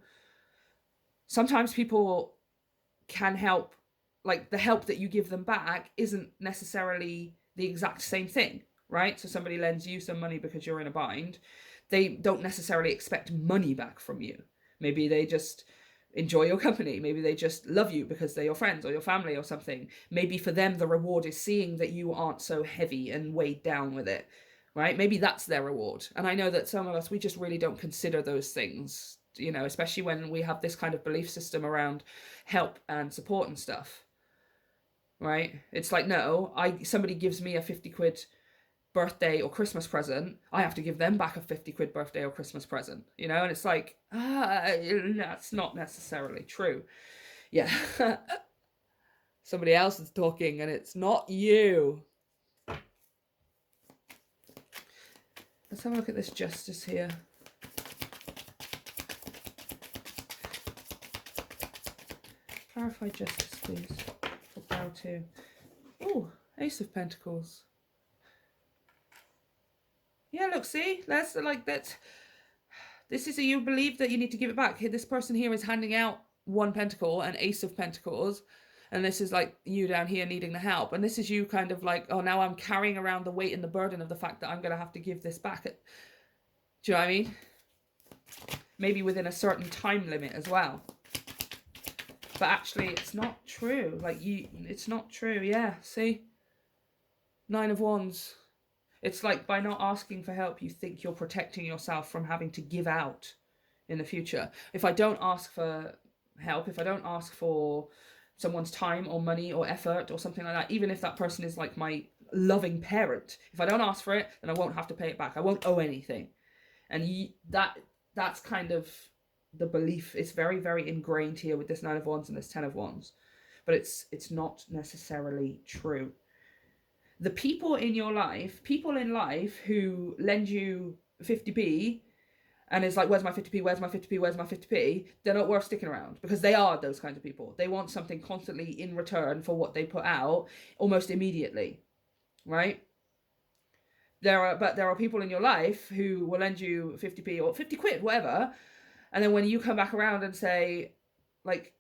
sometimes people can help, like the help that you give them back isn't necessarily the exact same thing, right? So somebody lends you some money because you're in a bind. They don't necessarily expect money back from you. Maybe they just enjoy your company. Maybe they just love you because they're your friends or your family or something. Maybe for them, the reward is seeing that you aren't so heavy and weighed down with it, right? Maybe that's their reward. And I know that some of us, we just really don't consider those things, you know, especially when we have this kind of belief system around help and support and stuff, right? It's like, no, somebody gives me a 50 quid birthday or Christmas present, I have to give them back a 50 quid birthday or Christmas present, you know? And it's like, that's not necessarily true. Yeah. Somebody else is talking and it's not you. Let's have a look at this Justice here. Clarify Justice, please, for Pile 2. Oh, Ace of Pentacles. Yeah, look, see, that's like that. This is you believe that you need to give it back. This person here is handing out one pentacle, an Ace of Pentacles, and this is like you down here needing the help. And this is you kind of like, oh, now I'm carrying around the weight and the burden of the fact that I'm going to have to give this back. Do you know what I mean? Maybe within a certain time limit as well. But actually, it's not true. Like, it's not true. Yeah, see? 9 of Wands. It's like by not asking for help, you think you're protecting yourself from having to give out in the future. If I don't ask for help, if I don't ask for someone's time or money or effort or something like that, even if that person is like my loving parent, if I don't ask for it, then I won't have to pay it back. I won't owe anything. And that's kind of the belief. It's very, very ingrained here with this 9 of Wands and this 10 of Wands. But it's not necessarily true. The people in your life, people in life who lend you 50p and is like, where's my 50p, where's my 50p, where's my 50p, they're not worth sticking around, because they are those kinds of people. They want something constantly in return for what they put out almost immediately. right? But there are people in your life who will lend you 50p or 50 quid, whatever. And then when you come back around and say, like,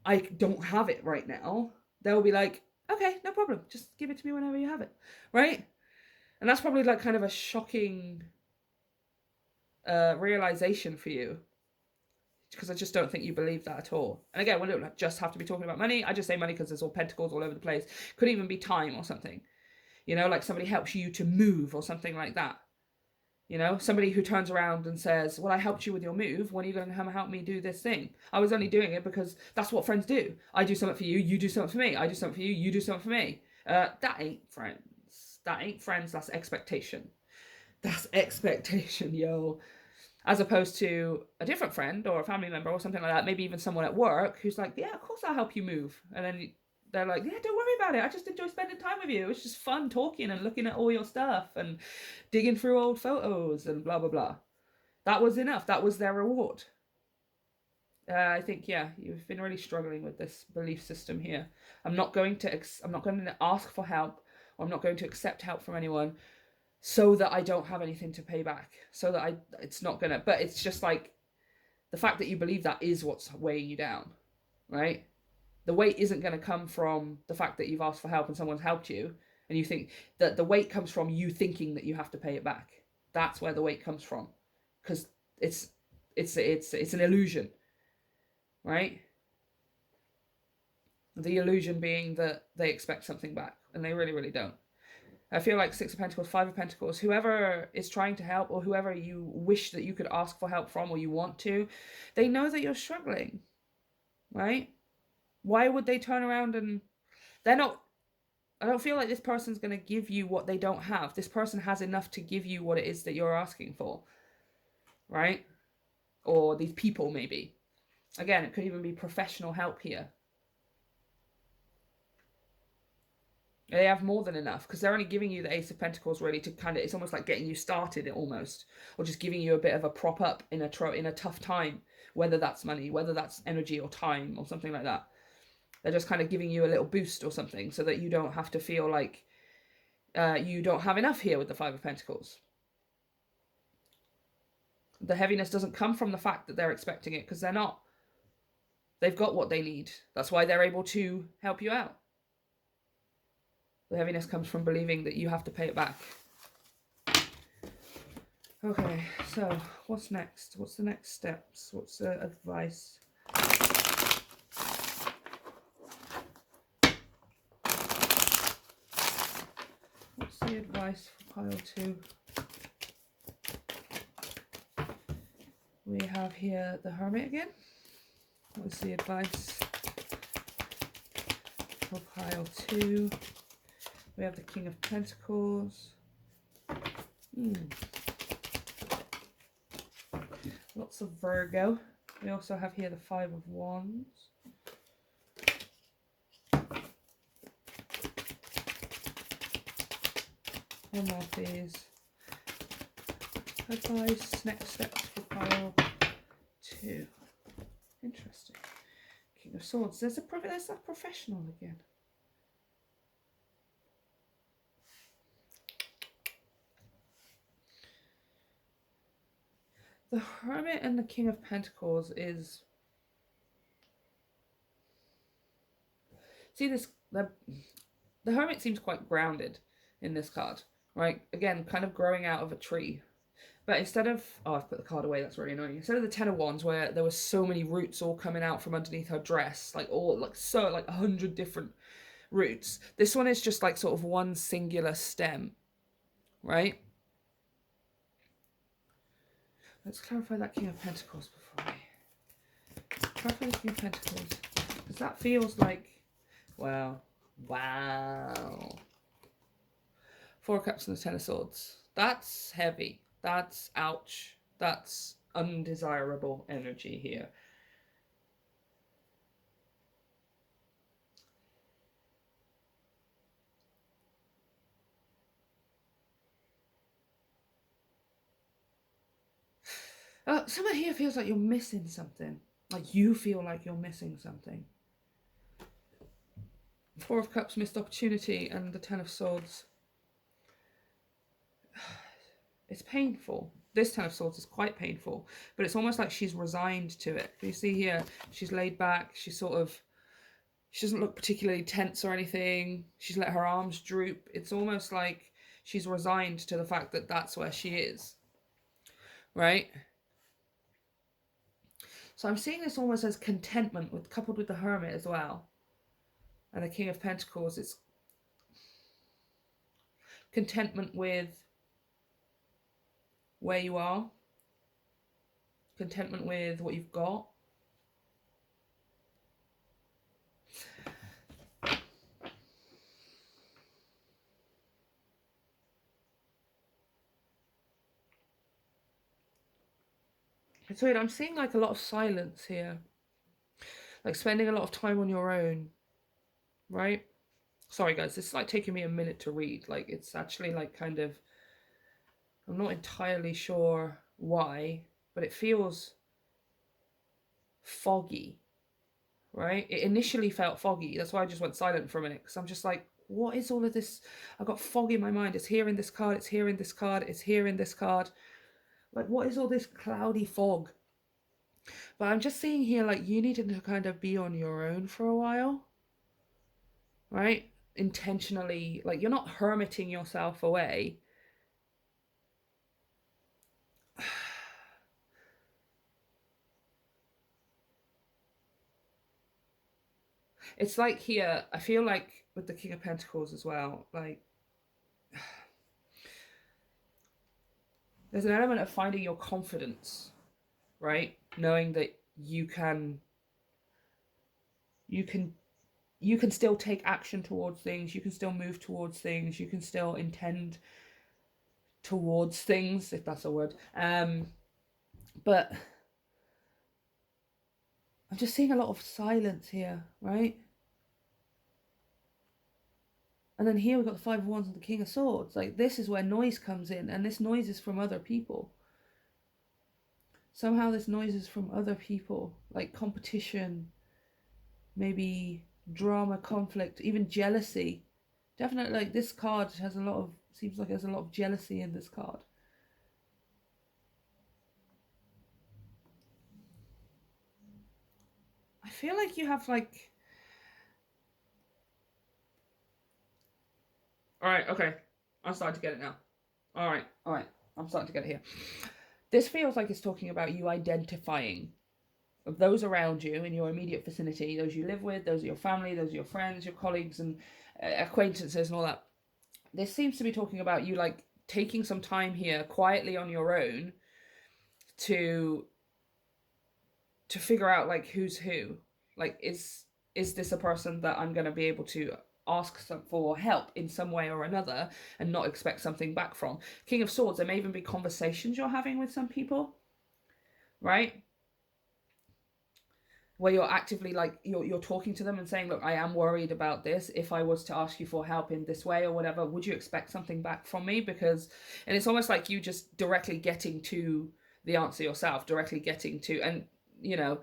I don't have it right now, they'll be like, okay, no problem. Just give it to me whenever you have it, right? And that's probably like kind of a shocking realization for you, because I just don't think you believe that at all. And again, we don't just have to be talking about money. I just say money because there's all pentacles all over the place. Could even be time or something. You know, like somebody helps you to move or something like that. You know, somebody who turns around and says, well, I helped you with your move. When are you going to come and help me do this thing? I was only doing it because that's what friends do. I do something for you, you do something for me. I do something for you, you do something for me. That ain't friends. That ain't friends, that's expectation. That's expectation, yo. As opposed to a different friend or a family member or something like that, maybe even someone at work who's like, yeah, of course I'll help you move. And then they're like, yeah, don't worry about it. I just enjoy spending time with you. It's just fun talking and looking at all your stuff and digging through old photos and blah, blah, blah. That was enough. That was their reward. I think, yeah, you've been really struggling with this belief system here. I'm not going to ask for help, or I'm not going to accept help from anyone, so that I don't have anything to pay back, so that it's not gonna, but it's just like, the fact that you believe that is what's weighing you down, right? The weight isn't going to come from the fact that you've asked for help and someone's helped you, and you think that the weight comes from you thinking that you have to pay it back. That's where the weight comes from, because it's an illusion, right? The illusion being that they expect something back, and they really, really don't. I feel like Six of Pentacles, Five of Pentacles, whoever is trying to help, or whoever you wish that you could ask for help from, or you want to, they know that you're struggling, right? Why would they turn around and... they're not... I don't feel like this person's going to give you what they don't have. This person has enough to give you what it is that you're asking for, right? Or these people, maybe. Again, it could even be professional help here. They have more than enough, because they're only giving you the Ace of Pentacles really to kind of, it's almost like getting you started almost, or just giving you a bit of a prop up in a tough time, whether that's money, whether that's energy or time or something like that. They're just kind of giving you a little boost or something, so that you don't have to feel like you don't have enough here with the Five of Pentacles. The heaviness doesn't come from the fact that they're expecting it, because they're not. They've got what they need. That's why they're able to help you out. The heaviness comes from believing that you have to pay it back. Okay, so what's next? What's the next steps? What's the advice? What's the advice for pile 2? We have here the Hermit again. What's the advice for pile 2? We have the King of Pentacles. Lots of Virgo. We also have here the Five of Wands. One more, please. Advice, next steps for pile 2. Interesting. King of Swords. There's that professional again. The Hermit and the King of Pentacles is... see this... the Hermit seems quite grounded in this card, right? Again, kind of growing out of a tree. But instead of... oh, I've put the card away, that's really annoying. Instead of the Ten of Wands, where there was so many roots all coming out from underneath her dress, like 100 different roots. This one is just like sort of one singular stem, right? Let's clarify that King of Pentacles before we... clarify the King of Pentacles. Because that feels like... wow. Four of Cups and the Ten of Swords. That's heavy. That's ouch. That's undesirable energy here. Someone here feels like you're missing something. Like you feel like you're missing something. Four of Cups, missed opportunity, and the Ten of Swords. It's painful. This Ten of Swords is quite painful, but it's almost like she's resigned to it. You see here, she's laid back. She's sort of, she doesn't look particularly tense or anything. She's let her arms droop. It's almost like she's resigned to the fact that that's where she is, right? So I'm seeing this almost as contentment, with coupled with the Hermit as well, and the King of Pentacles. It's contentment with where you are, contentment with what you've got. It's weird, I'm seeing like a lot of silence here, like spending a lot of time on your own, right? Sorry guys, this is like taking me a minute to read. Like it's actually like kind of, I'm not entirely sure why, but it feels foggy, right? It initially felt foggy. That's why I just went silent for a minute, because I'm just like, what is all of this? I got fog in my mind. It's here in this card. It's here in this card. It's here in this card. Like, what is all this cloudy fog? But I'm just seeing here, like, you needed to kind of be on your own for a while, right? Intentionally, like, you're not hermiting yourself away. It's like here, I feel like with the King of Pentacles as well, like, there's an element of finding your confidence, right? Knowing that you can still take action towards things, you can still move towards things, you can still intend towards things, if that's a word. But I'm just seeing a lot of silence here, right? And then here we've got the Five of Wands and the King of Swords. Like, this is where noise comes in, and this noise is from other people. Somehow this noise is from other people, like competition, maybe drama, conflict, even jealousy. Definitely, like, this card has a lot of, seems like there's a lot of jealousy in this card. I feel like you have, like... Alright, okay. I'm starting to get it now. Alright, I'm starting to get it here. This feels like it's talking about you identifying of those around you in your immediate vicinity, those you live with, those are your family, those are your friends, your colleagues and acquaintances and all that. This seems to be talking about you, like, taking some time here quietly on your own to figure out, like, who's who. Like, is this a person that I'm going to be able to ask for help in some way or another and not expect something back from? King of Swords, there may even be conversations you're having with some people, right? Where you're actively, like, you're talking to them and saying, look, I am worried about this. If I was to ask you for help in this way or whatever, would you expect something back from me? Because, and it's almost like you just directly getting to the answer yourself, directly getting to, and, you know,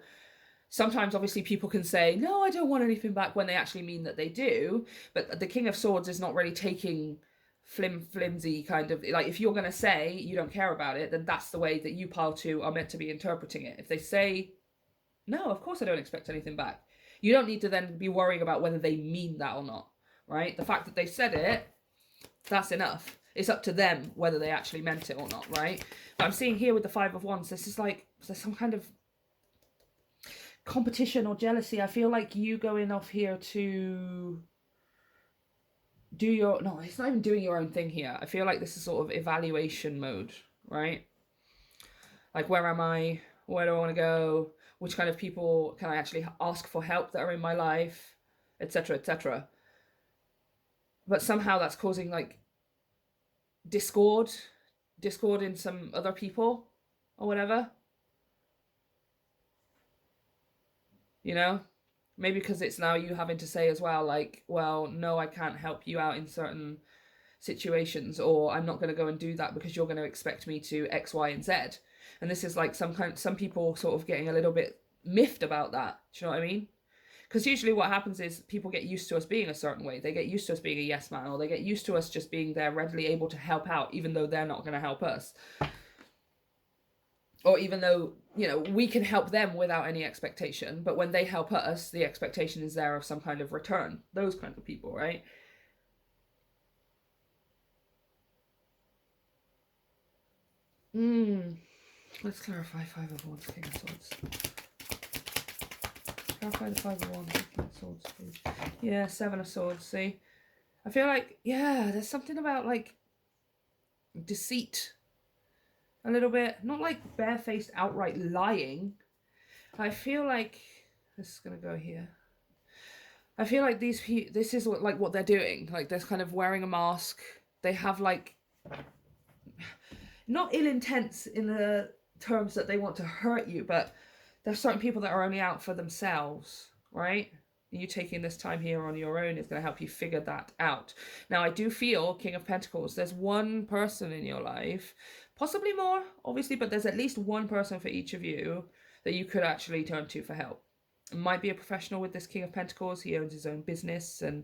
sometimes obviously people can say, no, I don't want anything back, when they actually mean that they do. But the King of Swords is not really taking flimsy kind of, like, if you're going to say you don't care about it, then that's the way that you pile two are meant to be interpreting it. If they say, no, of course I don't expect anything back, you don't need to then be worrying about whether they mean that or not, right? The fact that they said it, that's enough. It's up to them whether they actually meant it or not, right? But I'm seeing here with the Five of Wands, this is like, there's some kind of competition or jealousy. I feel like you going off here to do your, no, it's not even doing your own thing here. I feel like this is sort of evaluation mode, right? Like, where am I? Where do I want to go? Which kind of people can I actually ask for help that are in my life, etc., etc. But somehow that's causing, like, discord in some other people or whatever. You know? Maybe because it's now you having to say as well, like, well, no, I can't help you out in certain situations, or I'm not going to go and do that because you're going to expect me to X, Y, and Z. And this is like some people sort of getting a little bit miffed about that. Do you know what I mean? Because usually what happens is people get used to us being a certain way. They get used to us being a yes man, or they get used to us just being there readily able to help out, even though they're not going to help us. Or even though, you know, we can help them without any expectation, but when they help us, the expectation is there of some kind of return. Those kinds of people, right? Let's clarify Five of Wands, King of Swords. Clarify the Five of Wands, King of Swords, please. Yeah, Seven of Swords, see? I feel like, yeah, there's something about, like, deceit. A little bit. Not like barefaced outright lying. I feel like... This is going to go here. I feel like these people... This is what they're doing. Like, they're kind of wearing a mask. They have, like... Not ill intents in the terms that they want to hurt you, but there's certain people that are only out for themselves, right? You taking this time here on your own is going to help you figure that out. Now, I do feel, King of Pentacles, there's one person in your life, possibly more, obviously, but there's at least one person for each of you that you could actually turn to for help. It might be a professional with this King of Pentacles. He owns his own business and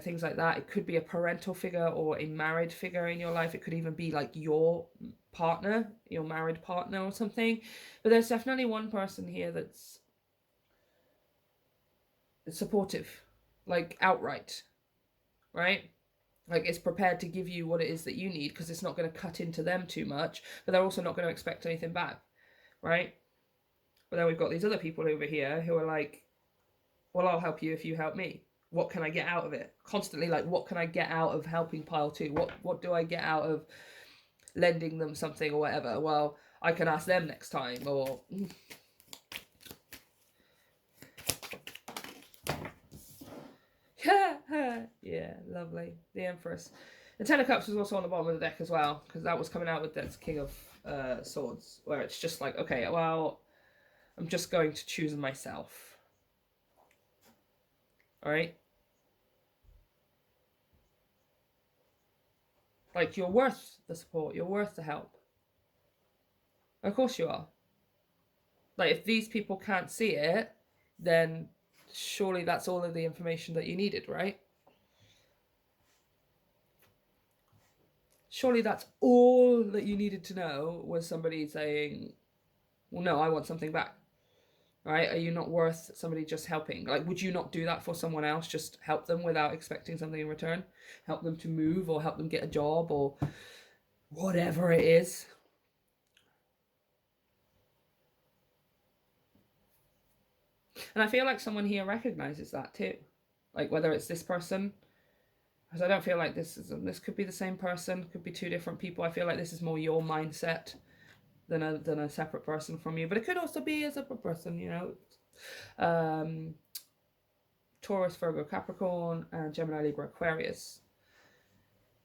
things like that. It could be a parental figure or a married figure in your life. It could even be like your partner, your married partner or something. But there's definitely one person here that's supportive, like outright, right? Like it's prepared to give you what it is that you need because it's not going to cut into them too much, but they're also not going to expect anything back, right? But then we've got these other people over here who are like, well, I'll help you if you help me. What can I get out of it? Constantly like, what can I get out of helping pile two? What do I get out of lending them something or whatever? Well, I can ask them next time, or... Yeah, lovely. The Empress. The Ten of Cups was also on the bottom of the deck as well, because that was coming out with that King of Swords, where it's just like, okay, well, I'm just going to choose myself. Alright? Like, you're worth the support. You're worth the help. Of course you are. Like, if these people can't see it, then surely that's all of the information that you needed, right? Surely that's all that you needed to know was somebody saying, well, no, I want something back. Right? Are you not worth somebody just helping? Like, would you not do that for someone else? Just help them without expecting something in return? Help them to move or help them get a job or whatever it is? And I feel like someone here recognizes that too. Like, whether it's this person, because I don't feel like this could be the same person, could be two different people. I feel like this is more your mindset than a separate person from you. But it could also be a separate person, you know. Taurus, Virgo, Capricorn, and Gemini, Libra, Aquarius.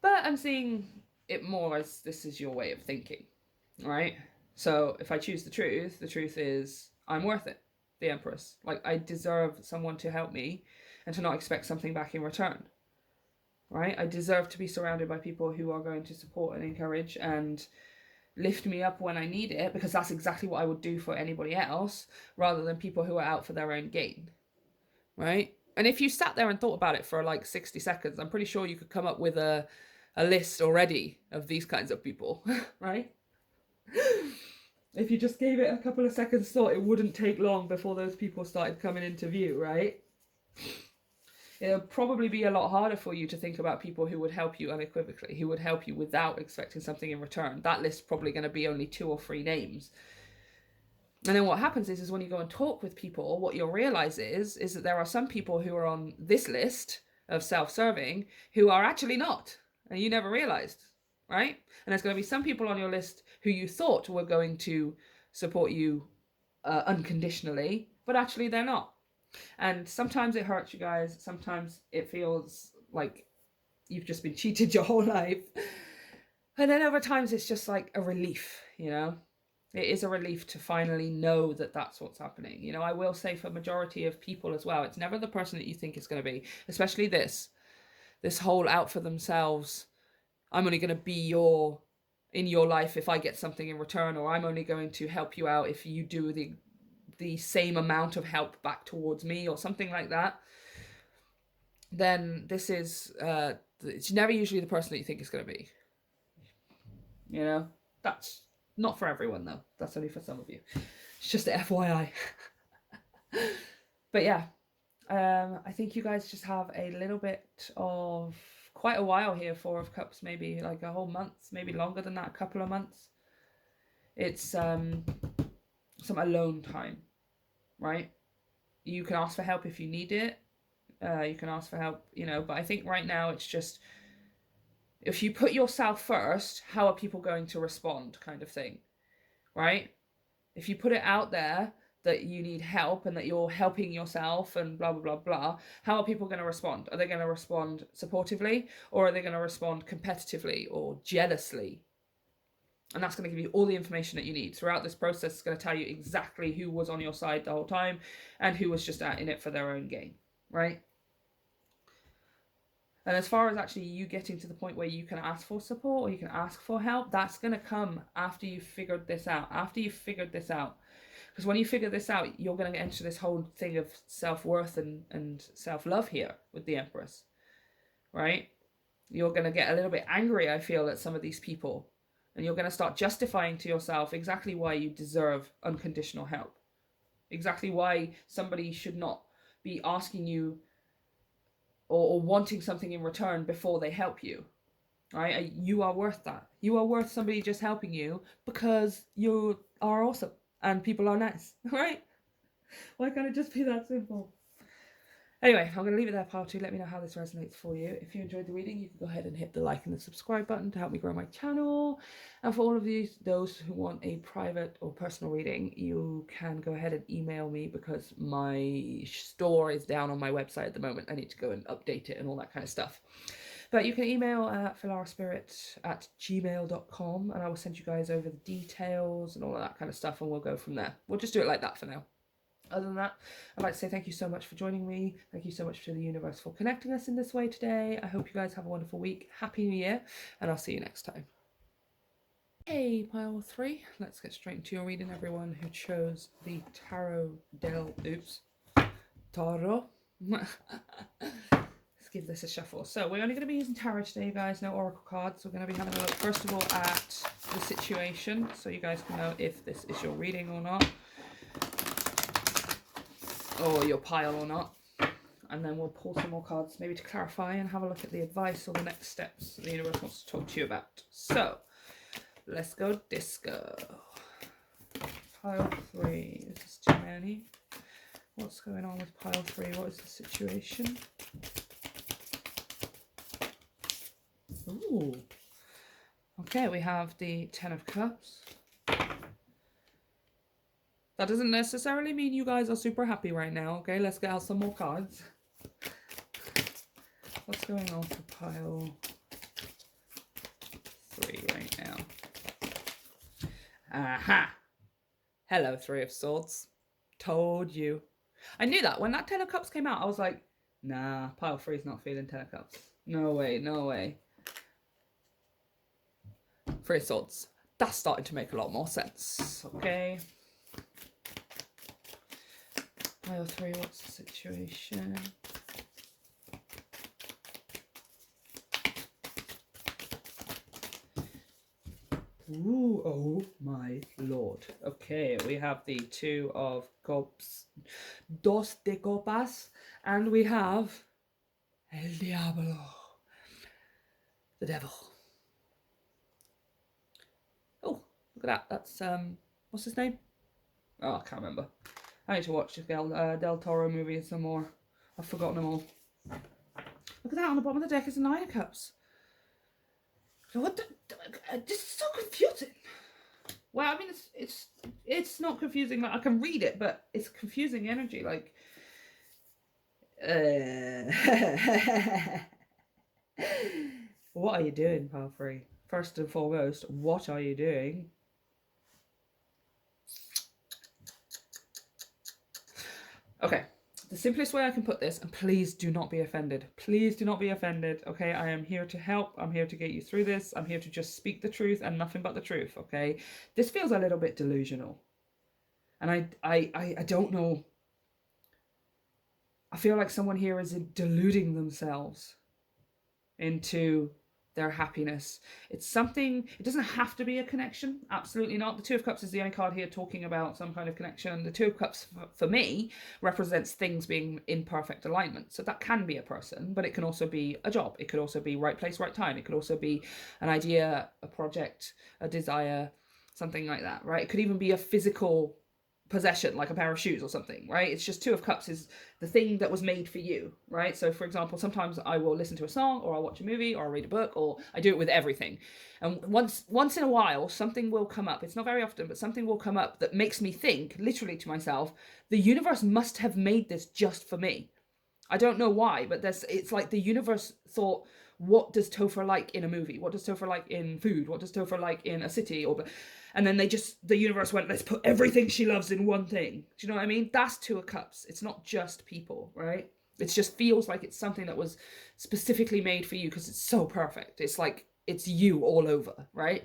But I'm seeing it more as this is your way of thinking, right? So if I choose the truth is I'm worth it, the Empress. Like, I deserve someone to help me and to not expect something back in return, right? I deserve to be surrounded by people who are going to support and encourage and lift me up when I need it, because that's exactly what I would do for anybody else, rather than people who are out for their own gain, right? And if you sat there and thought about it for like 60 seconds, I'm pretty sure you could come up with a list already of these kinds of people, right? If you just gave it a couple of seconds thought, it wouldn't take long before those people started coming into view, right? It'll probably be a lot harder for you to think about people who would help you unequivocally, who would help you without expecting something in return. That list's probably going to be only 2 or 3 names. And then what happens is when you go and talk with people, what you'll realize is that there are some people who are on this list of self-serving who are actually not, and you never realized, right? And there's going to be some people on your list who you thought were going to support you unconditionally, but actually they're not. And sometimes it hurts you guys. Sometimes it feels like you've just been cheated your whole life. And then other times it's just like a relief, you know? It is a relief to finally know that that's what's happening. You know, I will say for majority of people as well, it's never the person that you think it's going to be, especially this whole out for themselves. I'm only going to be in your life if I get something in return, or I'm only going to help you out if you do the same amount of help back towards me or something like that, then this is, it's never usually the person that you think it's going to be. You know, that's not for everyone though. That's only for some of you. It's just a FYI. But yeah, I think you guys just have a little bit of quite a while here. 4 of Cups, maybe like a whole month, maybe longer than that, a couple of months. It's some alone time, right? You can ask for help if you need it. You can ask for help, you know, but I think right now it's just, if you put yourself first, how are people going to respond, kind of thing, right? If you put it out there that you need help and that you're helping yourself and blah, blah, blah, blah, how are people going to respond? Are they going to respond supportively, or are they going to respond competitively or jealously? And that's going to give you all the information that you need. Throughout this process, it's going to tell you exactly who was on your side the whole time and who was just in it for their own gain, right? And as far as actually you getting to the point where you can ask for support or you can ask for help, that's going to come after you've figured this out. After you've figured this out. Because when you figure this out, you're going to enter this whole thing of self-worth and self-love here with the Empress, right? You're going to get a little bit angry, I feel, at some of these people. And you're going to start justifying to yourself exactly why you deserve unconditional help. Exactly why somebody should not be asking you or wanting something in return before they help you, right? You are worth that. You are worth somebody just helping you because you are awesome and people are nice, right? Why can't it just be that simple? Anyway, I'm going to leave it there, pile 2. Let me know how this resonates for you. If you enjoyed the reading, you can go ahead and hit the like and the subscribe button to help me grow my channel. And for all of those who want a private or personal reading, you can go ahead and email me because my store is down on my website at the moment. I need to go and update it and all that kind of stuff. But you can email at filaraspirit@gmail.com and I will send you guys over the details and all of that kind of stuff and we'll go from there. We'll just do it like that for now. Other than that, I'd like to say thank you so much for joining me. Thank you so much to the universe for connecting us in this way today. I hope you guys have a wonderful week. Happy New Year, and I'll see you next time. Hey, pile 3. Let's get straight into your reading, everyone who chose the Tarot Tarot. Let's give this a shuffle. So we're only going to be using tarot today, you guys. No oracle cards. We're going to be having a look, first of all, at the situation, so you guys can know if this is your reading or not. Or your pile or not, and then we'll pull some more cards maybe to clarify and have a look at the advice or the next steps the universe wants to talk to you about. So let's go disco. Pile 3. This is too many. What's going on with pile 3? What is the situation? Ooh. Okay, we have the 10 of Cups. That doesn't necessarily mean you guys are super happy right now, okay? Let's get out some more cards. What's going on for pile 3 right now? Aha! Hello, 3 of Swords. Told you. I knew that. When that 10 of Cups came out, I was like, nah, pile 3 is not feeling 10 of Cups. No way, no way. 3 of Swords. That's starting to make a lot more sense, okay? Pile 3, what's the situation? Ooh, oh my lord. Okay, we have the 2 of Cops, Dos de Copas, and we have El Diablo, the devil. Oh, look at that. That's, what's his name? Oh, I can't remember. I need to watch the Del Toro movies some more. I've forgotten them all. Look at that, on the bottom of the deck is a 9 of Cups. What the? This is so confusing. Well, I mean, it's not confusing. Like, I can read it, but it's confusing energy. Like, what are you doing, pile 3? First and foremost, what are you doing? Okay, the simplest way I can put this, and please do not be offended. Please do not be offended, okay? I am here to help. I'm here to get you through this. I'm here to just speak the truth and nothing but the truth, okay? This feels a little bit delusional. And I don't know. I feel like someone here is deluding themselves into their happiness. It's something, it doesn't have to be a connection. Absolutely not. The Two of Cups is the only card here talking about some kind of connection. The Two of Cups, for me, represents things being in perfect alignment. So that can be a person, but it can also be a job. It could also be right place, right time. It could also be an idea, a project, a desire, something like that, right? It could even be a physical possession, like a pair of shoes or something, right? It's just Two of Cups is the thing that was made for you, right? So for example, sometimes I will listen to a song, or I'll watch a movie, or I'll read a book, or I do it with everything. And once in a while, something will come up. It's not very often, but something will come up that makes me think, literally to myself, the universe must have made this just for me. I don't know why, but it's like the universe thought, what does Topher like in a movie? What does Topher like in food? What does Topher like in a city? And then the universe went, let's put everything she loves in one thing. Do you know what I mean? That's Two of Cups. It's not just people, right? It just feels like it's something that was specifically made for you because it's so perfect. It's like, it's you all over, right?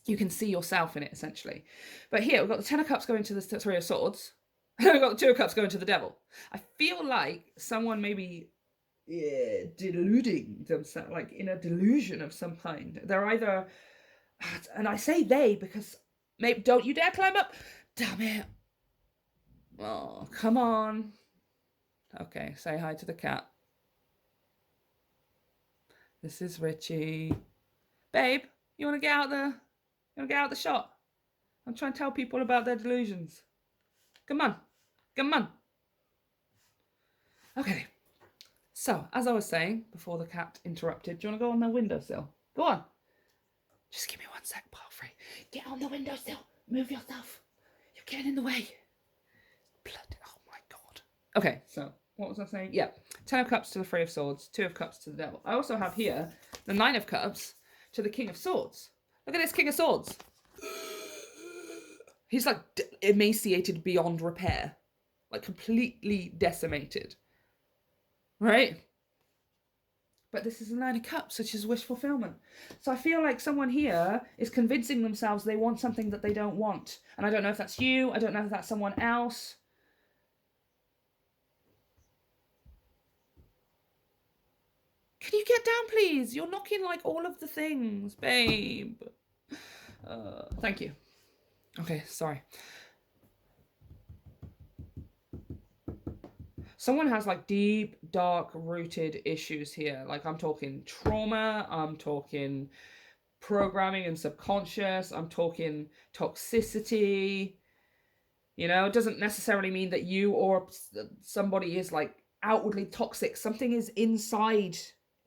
You can see yourself in it, essentially. But here, we've got the Ten of Cups going to the Three of Swords. We've got the Two of Cups going to the Devil. I feel like someone maybe deluding themselves, like in a delusion of some kind. They're either, and I say they because maybe, don't you dare climb up. Damn it. Oh, come on. Okay, say hi to the cat. This is Richie. Babe, you want to get out the, shot? I'm trying to tell people about their delusions. Come on. Come on. Okay. So, as I was saying before the cat interrupted, do you want to go on the windowsill? Go on. Just give me 1 sec, Palfrey. Get on the windowsill. Move yourself. You're getting in the way. Bloody, oh my God. Okay, so what was I saying? Yeah, Ten of Cups to the Three of Swords, Two of Cups to the Devil. I also have here the Nine of Cups to the King of Swords. Look at this King of Swords. He's like emaciated beyond repair. Like completely decimated. Right? But this is the Nine of Cups, which is wish fulfillment. So I feel like someone here is convincing themselves they want something that they don't want. And I don't know if that's you. I don't know if that's someone else. Can you get down, please? You're knocking like all of the things, babe. Thank you. Okay, sorry. Someone has like deep, dark rooted issues here. Like I'm talking trauma, I'm talking programming and subconscious, I'm talking toxicity. You know, it doesn't necessarily mean that you or somebody is like outwardly toxic. Something is inside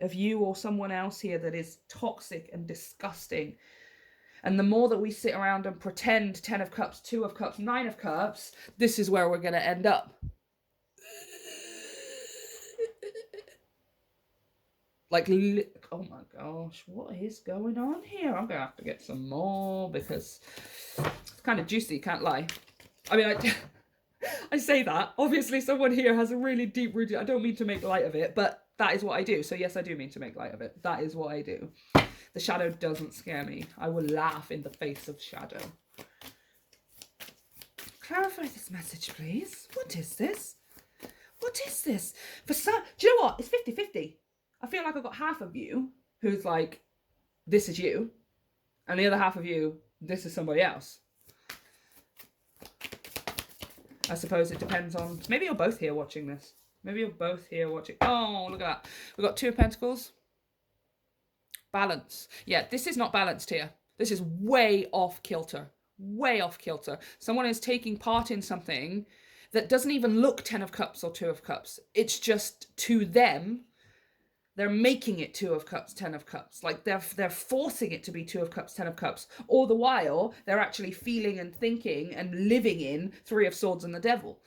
of you or someone else here that is toxic and disgusting. And the more that we sit around and pretend Ten of Cups, Two of Cups, Nine of Cups, this is where we're going to end up. Like, oh my gosh, what is going on here? I'm going to have to get some more because it's kind of juicy, can't lie. I mean, I say that. Obviously, someone here has a really deep rooted, I don't mean to make light of it, but that is what I do. So yes, I do mean to make light of it. That is what I do. The shadow doesn't scare me. I will laugh in the face of shadow. Clarify this message, please. What is this? What is this? For some, do you know what? It's 50-50. I feel like I've got half of you who's like, this is you. And the other half of you, this is somebody else. I suppose it depends on, maybe you're both here watching this. Maybe you're both here watching. Oh, look at that. We've got Two of Pentacles. Balance. Yeah, this is not balanced here. This is way off kilter. Way off kilter. Someone is taking part in something that doesn't even look Ten of Cups or Two of Cups. It's just, to them, they're making it Two of Cups, Ten of Cups. Like they're forcing it to be Two of Cups, Ten of Cups. All the while, they're actually feeling and thinking and living in Three of Swords and the Devil.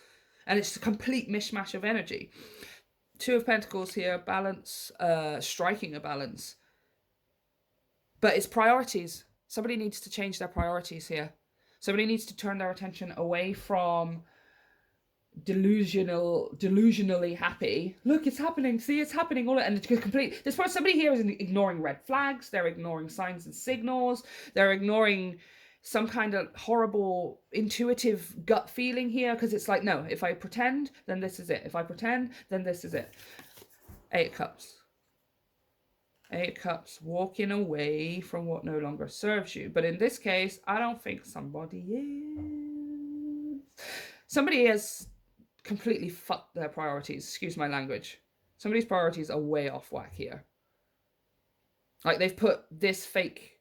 And it's a complete mishmash of energy. Two of Pentacles here, balance, striking a balance. But it's priorities. Somebody needs to change their priorities here. Somebody needs to turn their attention away from delusionally happy. Look, it's happening. See, it's happening. All and it's complete. This part, somebody here is ignoring red flags. They're ignoring signs and signals. They're ignoring some kind of horrible intuitive gut feeling here, because it's like, no, if I pretend, then this is it. If I pretend, then this is it. 8 of Cups. 8 of Cups, walking away from what no longer serves you. But in this case, I don't think somebody is. Somebody has completely fucked their priorities. Excuse my language. Somebody's priorities are way off whack here. Like, they've put this fake...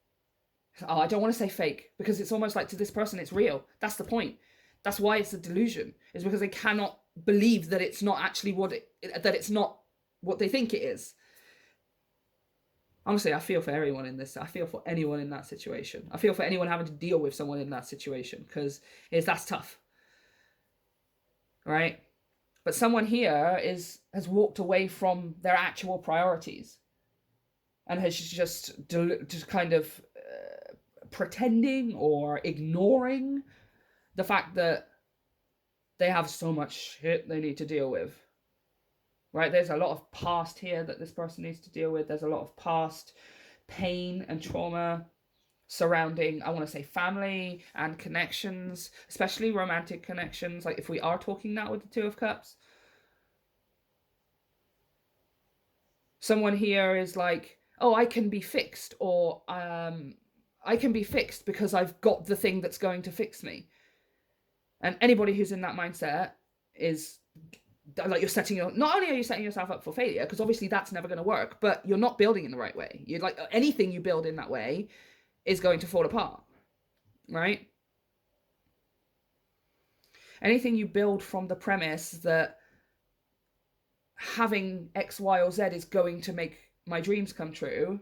Oh, I don't want to say fake, because it's almost like to this person it's real. That's the point. That's why it's a delusion. It's because they cannot believe that it's not actually that it's not what they think it is. Honestly, I feel for everyone in this. I feel for anyone in that situation. I feel for anyone having to deal with someone in that situation, because that's tough. Right? But someone here has walked away from their actual priorities and has just kind of pretending or ignoring the fact that they have so much shit they need to deal with. Right? There's a lot of past here that this person needs to deal with. There's a lot of past pain and trauma surrounding, I want to say, family and connections, especially romantic connections. Like, if we are talking now with the 2 of Cups, someone here is like, oh, I can be fixed, or I can be fixed because I've got the thing that's going to fix me. And anybody who's in that mindset is like, not only are you setting yourself up for failure, because obviously that's never going to work, but you're not building in the right way. You're like, anything you build in that way is going to fall apart, right? Anything you build from the premise that having X, Y, or Z is going to make my dreams come true,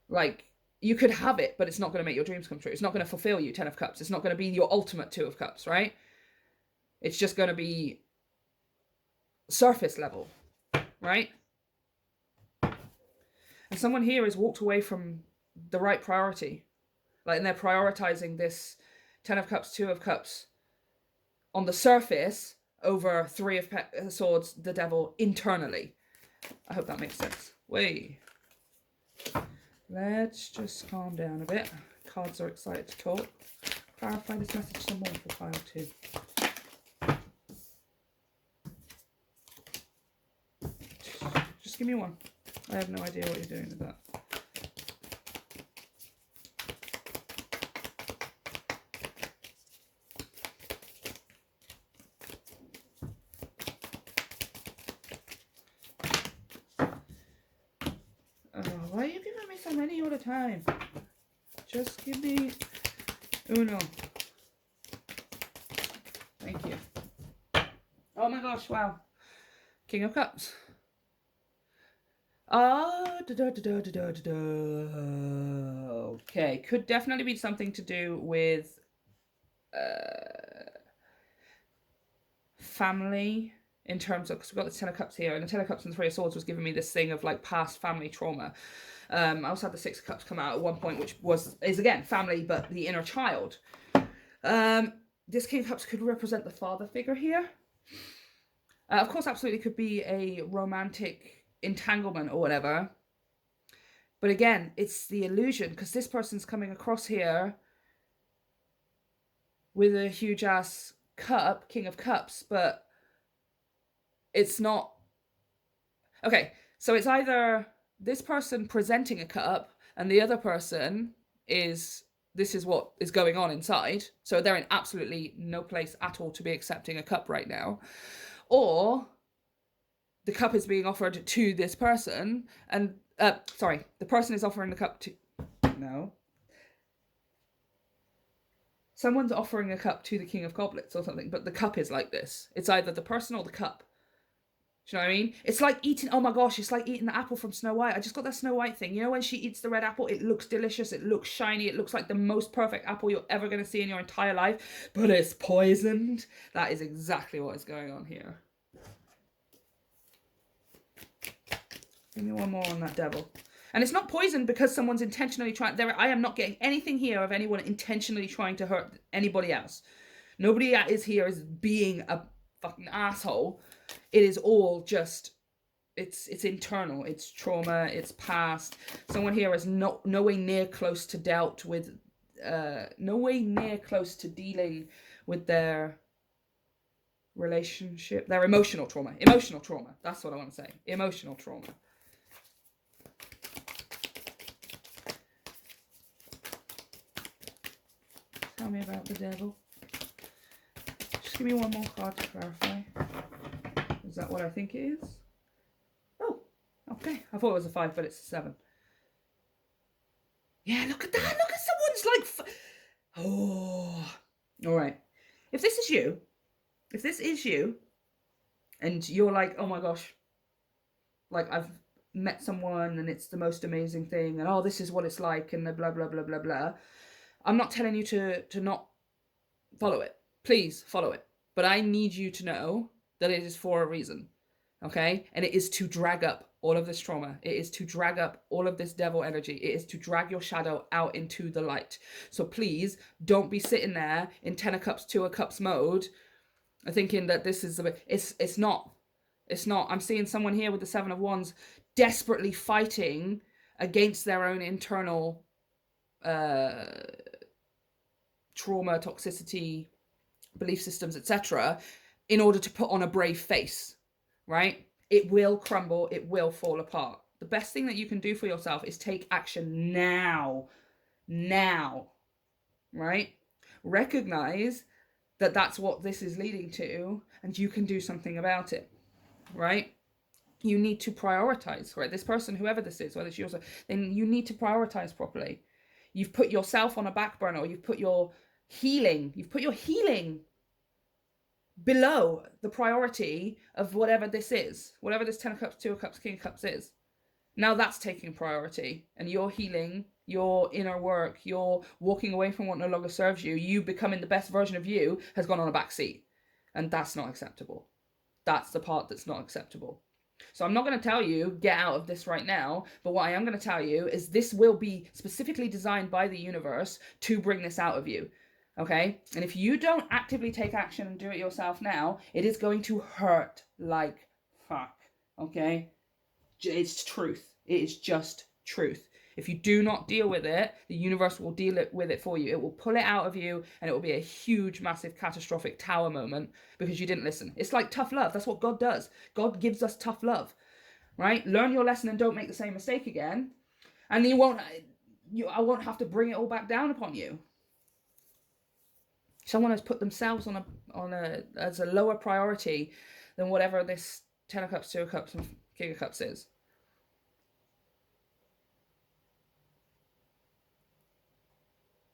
like, you could have it, but it's not going to make your dreams come true. It's not going to fulfill you, 10 of Cups. It's not going to be your ultimate 2 of Cups, right? It's just going to be surface level, right? And someone here has walked away from the right priority. Like, and they're prioritizing this 10 of Cups, 2 of Cups on the surface over 3 of Swords, the Devil, internally. I hope that makes sense. Wait. Let's just calm down a bit. Cards are excited to talk. Clarify this message some more for pile 2. Just give me one. I have no idea what you're doing with that. Why are you giving me so many all the time? Just give me uno. Thank you. Oh my gosh, wow. King of Cups. Okay, could definitely be something to do with family, in terms of, because we've got the 10 of Cups here, and the 10 of Cups and the 3 of Swords was giving me this thing of like past family trauma. I also had the 6 of Cups come out at one point, which is again family, but the inner child. This King of Cups could represent the father figure here. Of course, absolutely could be a romantic entanglement or whatever. But again, it's the illusion, because this person's coming across here with a huge ass cup, King of Cups, but it's not. Okay, so it's either this person presenting a cup and the other person is, this is what is going on inside. So they're in absolutely no place at all to be accepting a cup right now. Or the cup is being offered to this person, and the person is offering the cup to, no. Someone's offering a cup to the King of Goblets or something, but the cup is like this. It's either the person or the cup. Do you know what I mean? It's like eating, oh my gosh, it's like eating the apple from Snow White. I just got that Snow White thing. You know when she eats the red apple, it looks delicious, it looks shiny, it looks like the most perfect apple you're ever going to see in your entire life, but it's poisoned. That is exactly what is going on here. Give me one more on that Devil. And it's not poisoned because someone's intentionally trying. I am not getting anything here of anyone intentionally trying to hurt anybody else. Nobody that is here is being a fucking asshole. It is all just, it's internal. It's trauma. It's past. Someone here is no way near close to dealt with no way near close to dealing with their relationship, their emotional trauma. Emotional trauma. That's what I want to say. Emotional trauma. Tell me about the devil. Just give me one more card to clarify. Is that what I think it is? Oh, okay. I thought it was a 5, but it's a 7. Yeah, look at that. Look at someone's like... Oh. All right. If this is you, and you're like, oh my gosh, like I've met someone and it's the most amazing thing, and oh, this is what it's like, and blah, blah, blah, blah, blah. I'm not telling you to not follow it. Please follow it. But I need you to know that it is for a reason. Okay? And it is to drag up all of this trauma. It is to drag up all of this devil energy. It is to drag your shadow out into the light. So please don't be sitting there in 10 of cups, 2 of cups mode thinking that this is it's not. It's not. I'm seeing someone here with the 7 of Wands desperately fighting against their own internal trauma, toxicity, belief systems, etc., in order to put on a brave face, right? It will crumble. It will fall apart. The best thing that you can do for yourself is take action now, right? Recognize that that's what this is leading to, and you can do something about it, right? You need to prioritize, right? This person, whoever this is, whether it's yours, then you need to prioritize properly. You've put yourself on a back burner, or you've put your healing below the priority of whatever this is, whatever this 10 of cups, 2 of cups, king of cups is. Now that's taking priority, and your healing, your inner work, your walking away from what no longer serves you, you becoming the best version of you, has gone on a back seat. And that's not acceptable. That's the part that's not acceptable. So I'm not going to tell you, get out of this right now, but what I am going to tell you is this will be specifically designed by the universe to bring this out of you. Okay? And if you don't actively take action and do it yourself now, it is going to hurt like fuck. Okay? It's truth. It is just truth. If you do not deal with it, the universe will deal with it for you. It will pull it out of you, and it will be a huge, massive, catastrophic tower moment because you didn't listen. It's like tough love. That's what God does. God gives us tough love, right? Learn your lesson and don't make the same mistake again, and I won't have to bring it all back down upon you. Someone has put themselves on a as a lower priority than whatever this 10 of cups, 2 of cups, and king of cups is.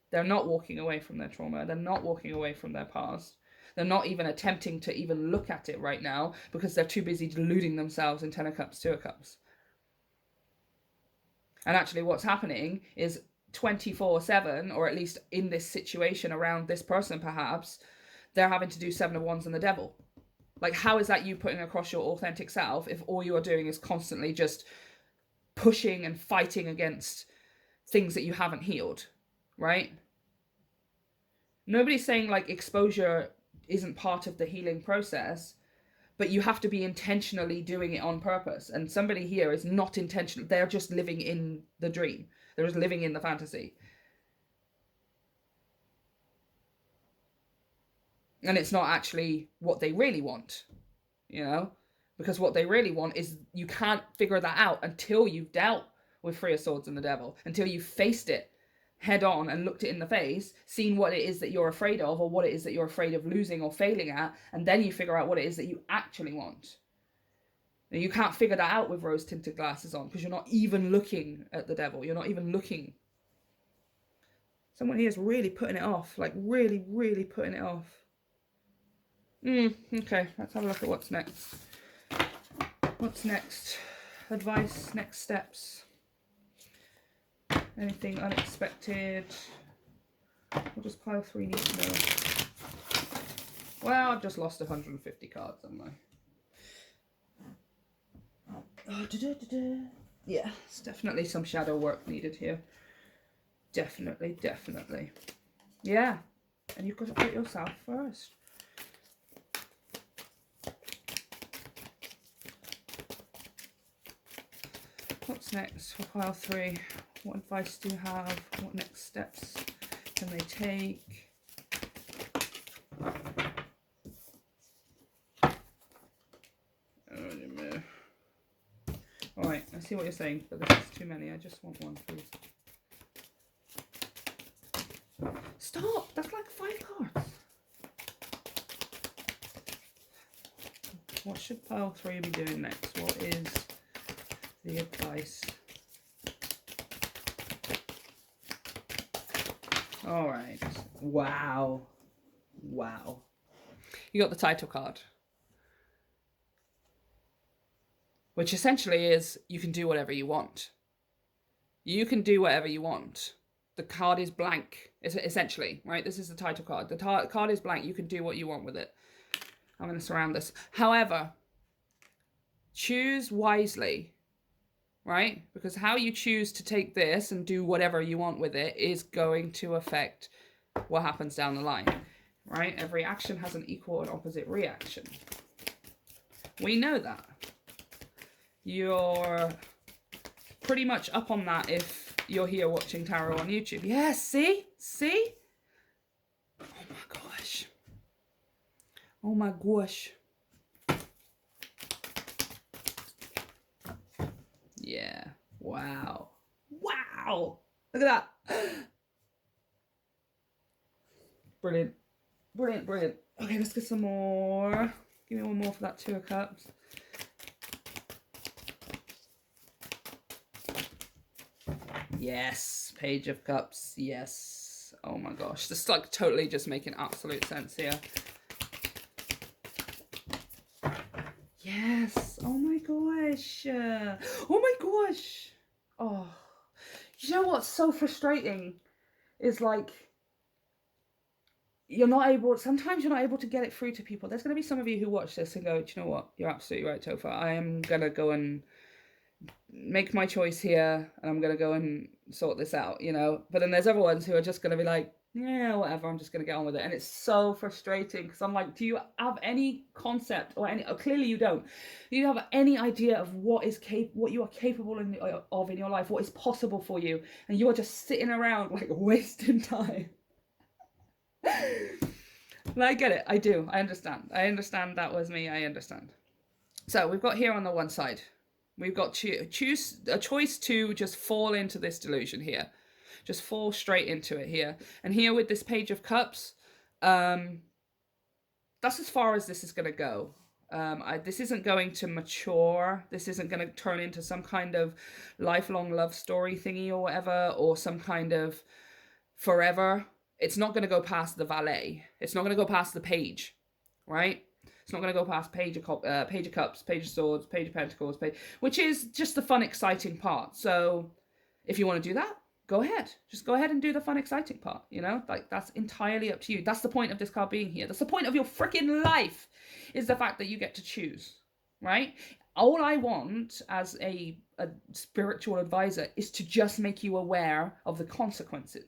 They're not walking away from their trauma. They're not walking away from their past. They're not even attempting to even look at it right now because they're too busy deluding themselves in 10 of cups, 2 of cups. And actually what's happening is 24/7, or at least in this situation around this person perhaps, they're having to do 7 of Wands and the devil. Like, how is that you putting across your authentic self if all you are doing is constantly just pushing and fighting against things that you haven't healed? Right? Nobody's saying like exposure isn't part of the healing process, but you have to be intentionally doing it on purpose. And somebody here is not intentional. They're just living in the dream. They're just living in the fantasy. And it's not actually what they really want, you know? Because what they really want is, you can't figure that out until you've dealt with 3 of Swords and the devil, until you've faced it head on and looked it in the face, seen what it is that you're afraid of, or what it is that you're afraid of losing or failing at, and then you figure out what it is that you actually want. Now, you can't figure that out with rose-tinted glasses on because you're not even looking at the devil. You're not even looking. Someone here is really putting it off, like really, really putting it off. Okay, let's have a look at what's next. What's next? Advice, next steps. Anything unexpected? We'll just pile 3 need to know. Well, I've just lost 150 cards, haven't I? Yeah, it's definitely some shadow work needed here. Definitely, definitely. Yeah, and you've got to put yourself first. What's next for pile 3? What advice do you have? What next steps can they take? All right, I see what you're saying, but this is too many. I just want one, please. Stop! That's like 5 cards. What should pile 3 be doing next? What is the advice? All right. Wow. Wow. You got the title card, which essentially is you can do whatever you want. You can do whatever you want. The card is blank, essentially, right? This is the title card. The card is blank. You can do what you want with it. I'm going to surround this. However, choose wisely, right? Because how you choose to take this and do whatever you want with it is going to affect what happens down the line, right? Every action has an equal and opposite reaction. We know that. You're pretty much up on that if you're here watching tarot on YouTube. Yes, see? See? Oh my gosh. Oh my gosh. Yeah. Wow. Wow. Look at that. Brilliant. Brilliant, brilliant. Okay, let's get some more. Give me one more for that 2 of Cups. Yes. Page of Cups. Yes. Oh my gosh. This is like totally just making absolute sense here. Yes. Oh my gosh. Oh my gosh. Oh. You know what's so frustrating is like sometimes you're not able to get it through to people. There's going to be some of you who watch this and go, do you know what? You're absolutely right, Topher. I am going to go and make my choice here and I'm going to go and sort this out, you know? But then there's other ones who are just going to be like, yeah, whatever, I'm just going to get on with it. And it's so frustrating because I'm like, do you have any concept or any, clearly you don't. Do you have any idea of what you are capable of in your life, what is possible for you? And you are just sitting around like wasting time. I get it. I do. I understand. I understand that was me. I understand. So we've got here on the one side, we've got choose a choice to just fall into this delusion here. Just fall straight into it here. And here with this Page of Cups, that's as far as this is going to go. This isn't going to mature. This isn't going to turn into some kind of lifelong love story thingy or whatever, or some kind of forever. It's not going to go past the valet. It's not going to go past the page, right? It's not going to go past Page of Cups, Page of Swords, Page of Pentacles, which is just the fun, exciting part. So if you want to do that, go ahead. Just go ahead and do the fun, exciting part, you know? Like, that's entirely up to you. That's the point of this card being here. That's the point of your freaking life, is the fact that you get to choose, right? All I want as a spiritual advisor is to just make you aware of the consequences.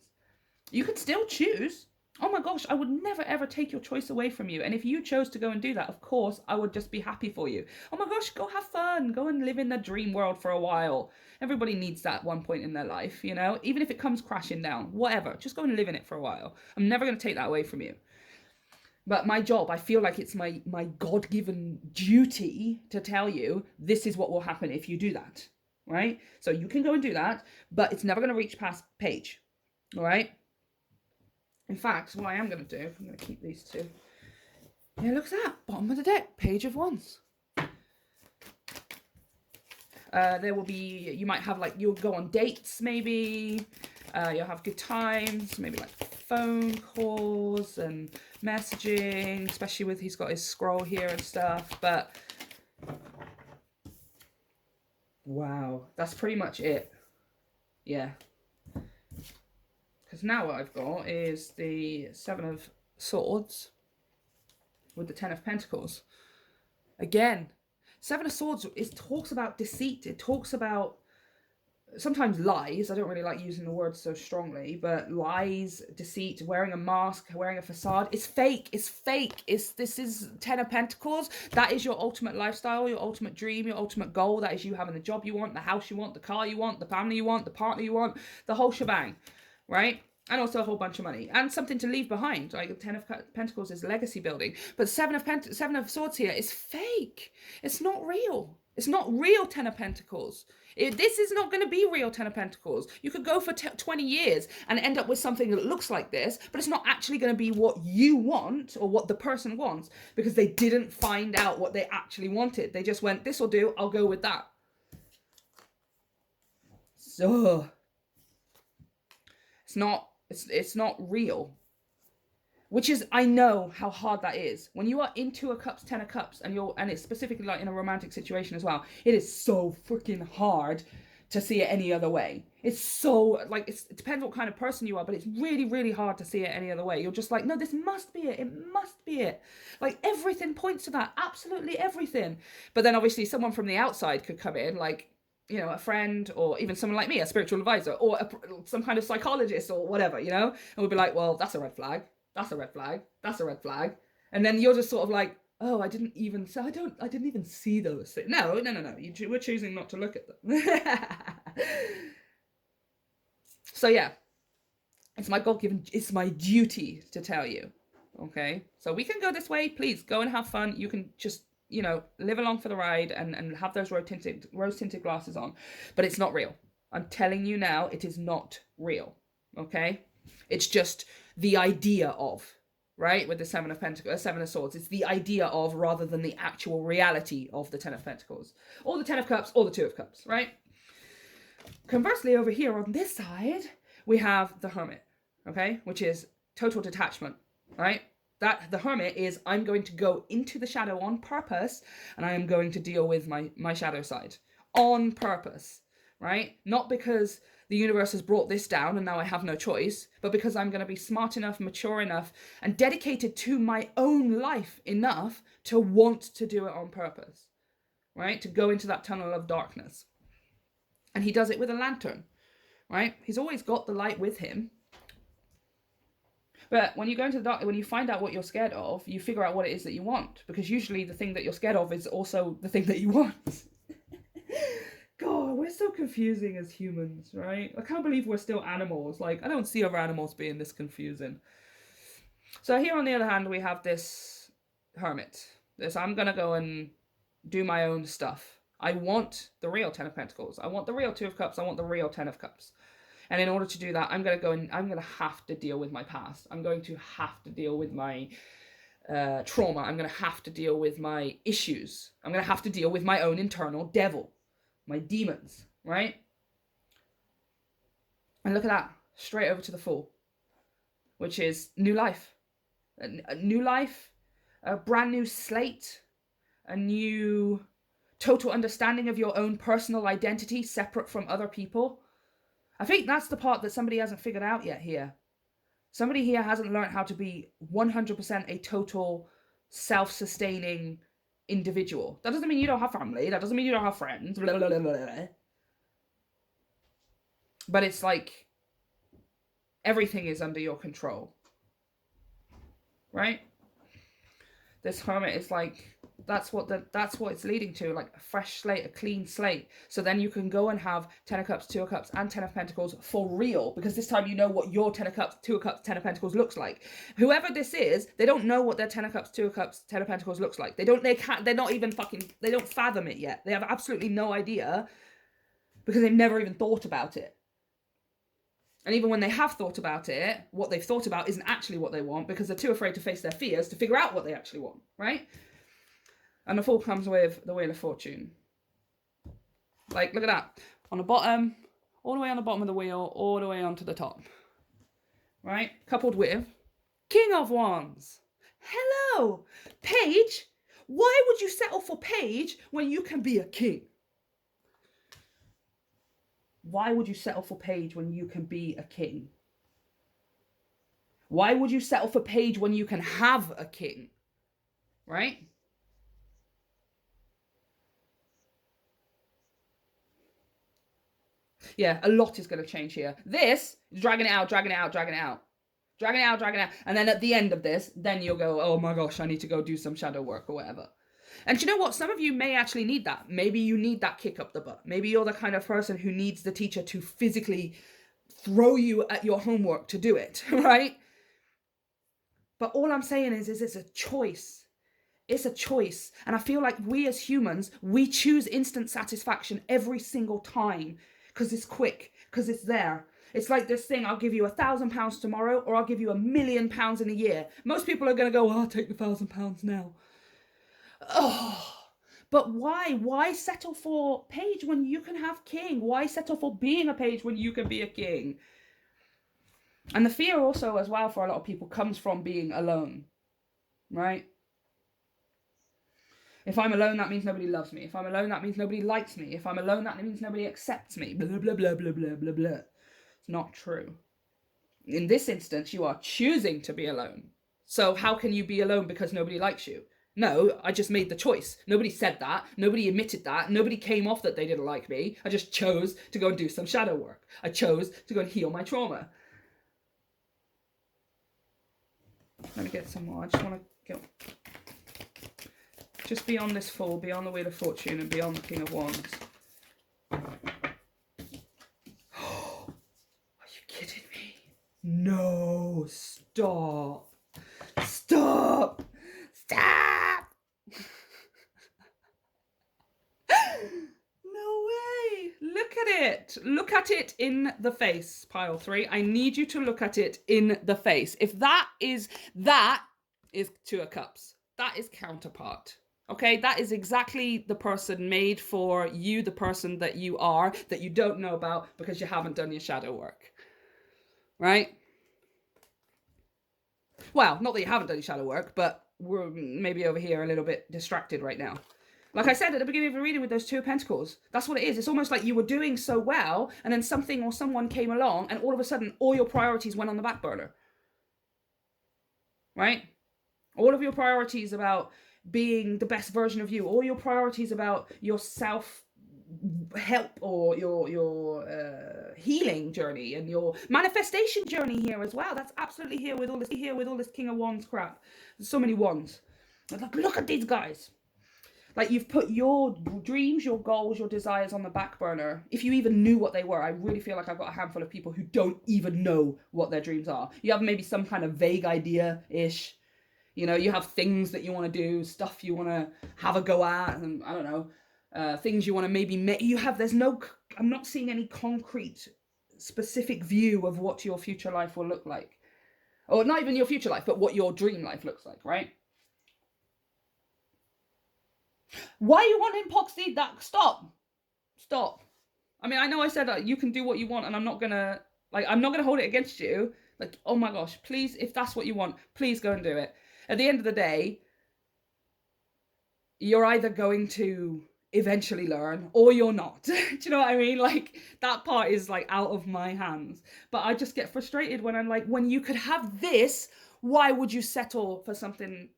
You could still choose. Oh my gosh, I would never ever take your choice away from you. And if you chose to go and do that, of course, I would just be happy for you. Oh my gosh, go have fun. Go and live in the dream world for a while. Everybody needs that at one point in their life, you know? Even if it comes crashing down, whatever. Just go and live in it for a while. I'm never going to take that away from you. But my job, I feel like it's my God-given duty to tell you this is what will happen if you do that, right? So you can go and do that, but it's never going to reach past Page, all right? In fact, what I am going to do, I'm going to keep these 2. Yeah, look at that. Bottom of the deck, Page of Wands. There will be, you might have like, you'll go on dates maybe. You'll have good times, maybe like phone calls and messaging, especially with, he's got his scroll here and stuff. But, wow, that's pretty much it. Yeah. Because now what I've got is the 7 of Swords with the 10 of Pentacles. Again, 7 of Swords, it talks about deceit. It talks about sometimes lies. I don't really like using the word so strongly, but lies, deceit, wearing a mask, wearing a facade. It's fake. It's fake. This is 10 of Pentacles. That is your ultimate lifestyle, your ultimate dream, your ultimate goal. That is you having the job you want, the house you want, the car you want, the family you want, the partner you want, the whole shebang. Right? And also a whole bunch of money. And something to leave behind. Like the Ten of Pentacles is legacy building. But Seven of Swords here is fake. It's not real. It's not real Ten of Pentacles. This is not going to be real Ten of Pentacles. You could go for 20 years and end up with something that looks like this, but it's not actually going to be what you want or what the person wants, because they didn't find out what they actually wanted. They just went, this will do, I'll go with that. So it's not real. Which is, I know how hard that is. When you are in Two of Cups, Ten of Cups, and it's specifically like in a romantic situation as well, it is so freaking hard to see it any other way. It's so, like, it depends what kind of person you are, but it's really, really hard to see it any other way. You're just like, no, this must be it. It must be it. Like, everything points to that. Absolutely everything. But then obviously someone from the outside could come in, like, you know, a friend, or even someone like me, a spiritual advisor, or some kind of psychologist or whatever, you know? And we'd be like, well, that's a red flag. That's a red flag. That's a red flag. And then you're just sort of like, oh, I didn't even see those things. No. We're choosing not to look at them. So yeah, it's my God-given, it's my duty to tell you. Okay. So we can go this way. Please go and have fun. You can just, you know, live along for the ride and have those rose-tinted glasses on. But it's not real. I'm telling you now, it is not real. Okay. It's just the idea of, right? With the Seven of Swords, it's the idea of rather than the actual reality of the Ten of Pentacles, or the Ten of Cups, or the Two of Cups, right? Conversely, over here on this side, we have the Hermit, okay? Which is total detachment, right? That the Hermit is, I'm going to go into the shadow on purpose, and I am going to deal with my shadow side on purpose, right? Not because the universe has brought this down and now I have no choice, but because I'm going to be smart enough, mature enough, and dedicated to my own life enough to want to do it on purpose, right? To go into that tunnel of darkness. And he does it with a lantern, right? He's always got the light with him. But when you go into the dark, when you find out what you're scared of, you figure out what it is that you want, because usually the thing that you're scared of is also the thing that you want. God, we're so confusing as humans, right? I can't believe we're still animals. Like, I don't see other animals being this confusing. So here on the other hand, we have this Hermit. This, I'm going to go and do my own stuff. I want the real Ten of Pentacles. I want the real Two of Cups. I want the real Ten of Cups. And in order to do that, I'm going to go and I'm going to have to deal with my past. I'm going to have to deal with my trauma. I'm going to have to deal with my issues. I'm going to have to deal with my own internal devil. My demons, right? And look at that, straight over to the Fool, which is new life. A new life, a brand new slate, a new total understanding of your own personal identity separate from other people. I think that's the part that somebody hasn't figured out yet here. Somebody here hasn't learned how to be 100% a total self-sustaining individual. That doesn't mean you don't have family. That doesn't mean you don't have friends. Blah, blah, blah, blah, blah. But it's like everything is under your control, right? This Hermit is like, that's what it's leading to, like a fresh slate, a clean slate. So then you can go and have Ten of Cups, Two of Cups, and Ten of Pentacles for real, because this time you know what your Ten of Cups, Two of Cups, Ten of Pentacles looks like. Whoever this is, they don't know what their Ten of Cups, Two of Cups, Ten of Pentacles looks like. They don't fathom it yet. They have absolutely no idea, because they've never even thought about it. And even when they have thought about it, what they've thought about isn't actually what they want, because they're too afraid to face their fears to figure out what they actually want, right? And the Fool comes with the Wheel of Fortune. Like, look at that. On the bottom, all the way on the bottom of the wheel, all the way onto the top. Right? Coupled with King of Wands. Hello! Page? Why would you settle for Page when you can be a king? Why would you settle for Page when you can be a king? Why would you settle for Page when you can have a king? Right? Yeah, a lot is going to change here. This is dragging it out. And then at the end of this, then you'll go, oh my gosh, I need to go do some shadow work or whatever. And you know what? Some of you may actually need that. Maybe you need that kick up the butt. Maybe you're the kind of person who needs the teacher to physically throw you at your homework to do it, right? But all I'm saying is it's a choice. It's a choice. And I feel like we as humans, we choose instant satisfaction every single time because it's quick, because it's there. It's like this thing, I'll give you £1,000 tomorrow, or I'll give you £1,000,000 in a year. Most people are going to go, oh, I'll take the £1,000 now. Oh, but why? Why settle for page when you can have king? Why settle for being a page when you can be a king? And the fear also as well for a lot of people comes from being alone, right? If I'm alone, that means nobody loves me. If I'm alone, that means nobody likes me. If I'm alone, that means nobody accepts me. Blah, blah, blah, blah, blah, blah, blah. It's not true. In this instance, you are choosing to be alone. So how can you be alone because nobody likes you? No, I just made the choice. Nobody said that. Nobody admitted that. Nobody came off that they didn't like me. I just chose to go and do some shadow work. I chose to go and heal my trauma. Let me get some more. I just want to go just beyond this Fool, beyond the Wheel of Fortune, and beyond the King of Wands. Are you kidding me? No, stop. Stop. Stop. No way. Look at it. Look at it in the face, pile 3. I need you to look at it in the face. If that is Two of Cups. That is counterpart. Okay, that is exactly the person made for you, the person that you are, that you don't know about because you haven't done your shadow work. Right? Well, not that you haven't done your shadow work, but we're maybe over here a little bit distracted right now. Like I said at the beginning of the reading with those Two of Pentacles, that's what it is. It's almost like you were doing so well, and then something or someone came along, and all of a sudden, all your priorities went on the back burner. Right? All of your priorities about being the best version of you, all your priorities about your self-help or your healing journey and your manifestation journey here as well. That's absolutely here with all this King of Wands crap. There's so many wands. Like, look at these guys. Like, you've put your dreams, your goals, your desires on the back burner. If you even knew what they were, I really feel like I've got a handful of people who don't even know what their dreams are. You have maybe some kind of vague idea-ish. You know, you have things that you want to do, stuff you want to have a go at, and I don't know, things you want to maybe make. I'm not seeing any concrete, specific view of what your future life will look like. Or not even your future life, but what your dream life looks like, right? Why are you wanting Poxy that? Stop. I mean, I know I said that you can do what you want, and I'm not gonna hold it against you. Like, oh my gosh, please, if that's what you want, please go and do it. At the end of the day, you're either going to eventually learn or you're not. Do you know what I mean? Like, that part is like out of my hands. But I just get frustrated when I'm like, when you could have this, why would you settle for something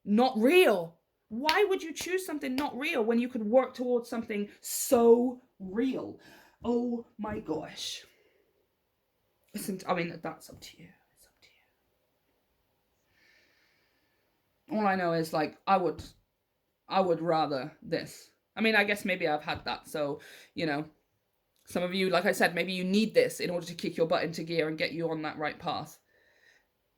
not real? Why would you choose something not real when you could work towards something so real? Oh my gosh. Listen, I mean, that's up to you. It's up to you. All I know is, like, I would rather this. I mean, I guess maybe I've had that. So, you know, some of you, like I said, maybe you need this in order to kick your butt into gear and get you on that right path.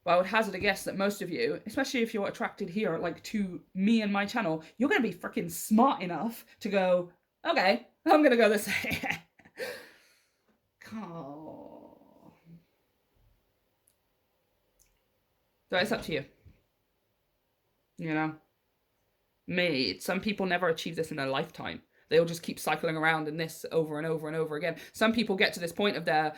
But I would hazard a guess that most of you, especially if you're attracted here, like to me and my channel, you're going to be freaking smart enough to go, okay, I'm going to go this way. Oh. So it's up to you. You know? Some people never achieve this in their lifetime. They'll just keep cycling around in this over and over and over again. Some people get to this point of their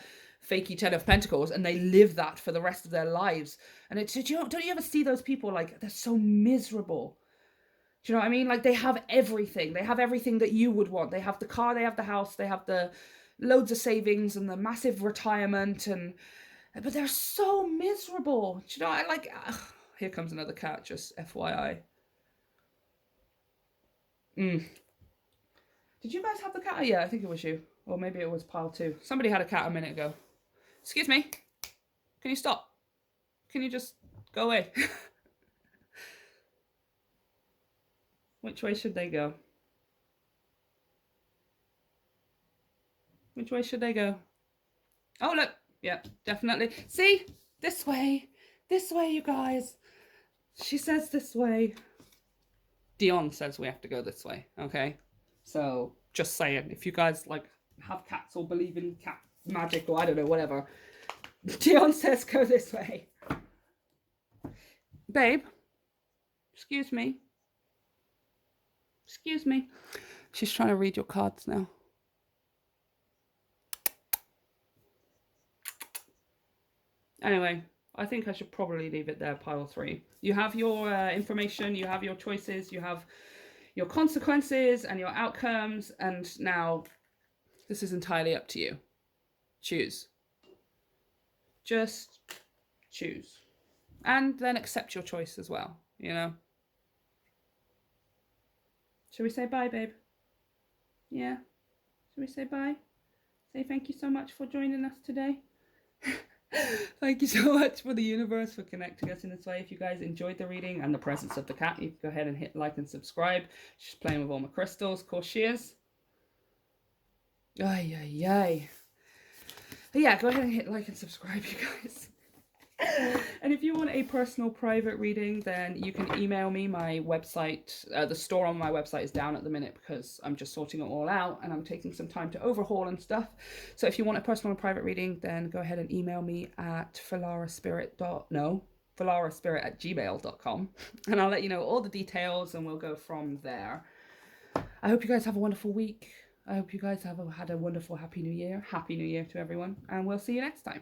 fakey Ten of Pentacles and they live that for the rest of their lives. And don't you ever see those people, like, they're so miserable? Do you know what I mean? Like, they have everything. They have everything that you would want. They have the car, they have the house, they have the loads of savings and the massive retirement, but they're so miserable. Do you know, here comes another cat, just FYI. Did you guys have the cat? Oh, yeah, I think it was you. Or maybe it was pile 2. Somebody had a cat a minute ago. Excuse me. Can you stop? Can you just go away? Which way should they go? Which way should they go? Oh, look. Yeah, definitely. See? This way, you guys. She says this way. Dion says we have to go this way, okay? So, just saying, if you guys, like, have cats or believe in cat magic or I don't know, whatever, Dion says go this way. Babe, excuse me. Excuse me. She's trying to read your cards now. Anyway, I think I should probably leave it there, pile 3. You have your information, you have your choices, you have your consequences and your outcomes, and now this is entirely up to you. Choose. Just choose. And then accept your choice as well, you know? Shall we say bye, babe? Yeah? Shall we say bye? Say thank you so much for joining us today. Thank you so much for the universe for connecting us in this way. If you guys enjoyed the reading and the presence of the cat, you can go ahead and hit like and subscribe. She's playing with all my crystals. Of course she is. Ay, ay, ay. But yeah, go ahead and hit like and subscribe, you guys. And if you want a personal private reading, then you can email me. My website, the store on my website is down at the minute because I'm just sorting it all out and I'm taking some time to overhaul and stuff. So if you want a personal and private reading, then go ahead and email me at filaraspirit@gmail.com, and I'll let you know all the details and we'll go from there. I hope you guys have a wonderful week. I hope you guys have had a wonderful Happy New Year. Happy New Year to everyone, and we'll see you next time.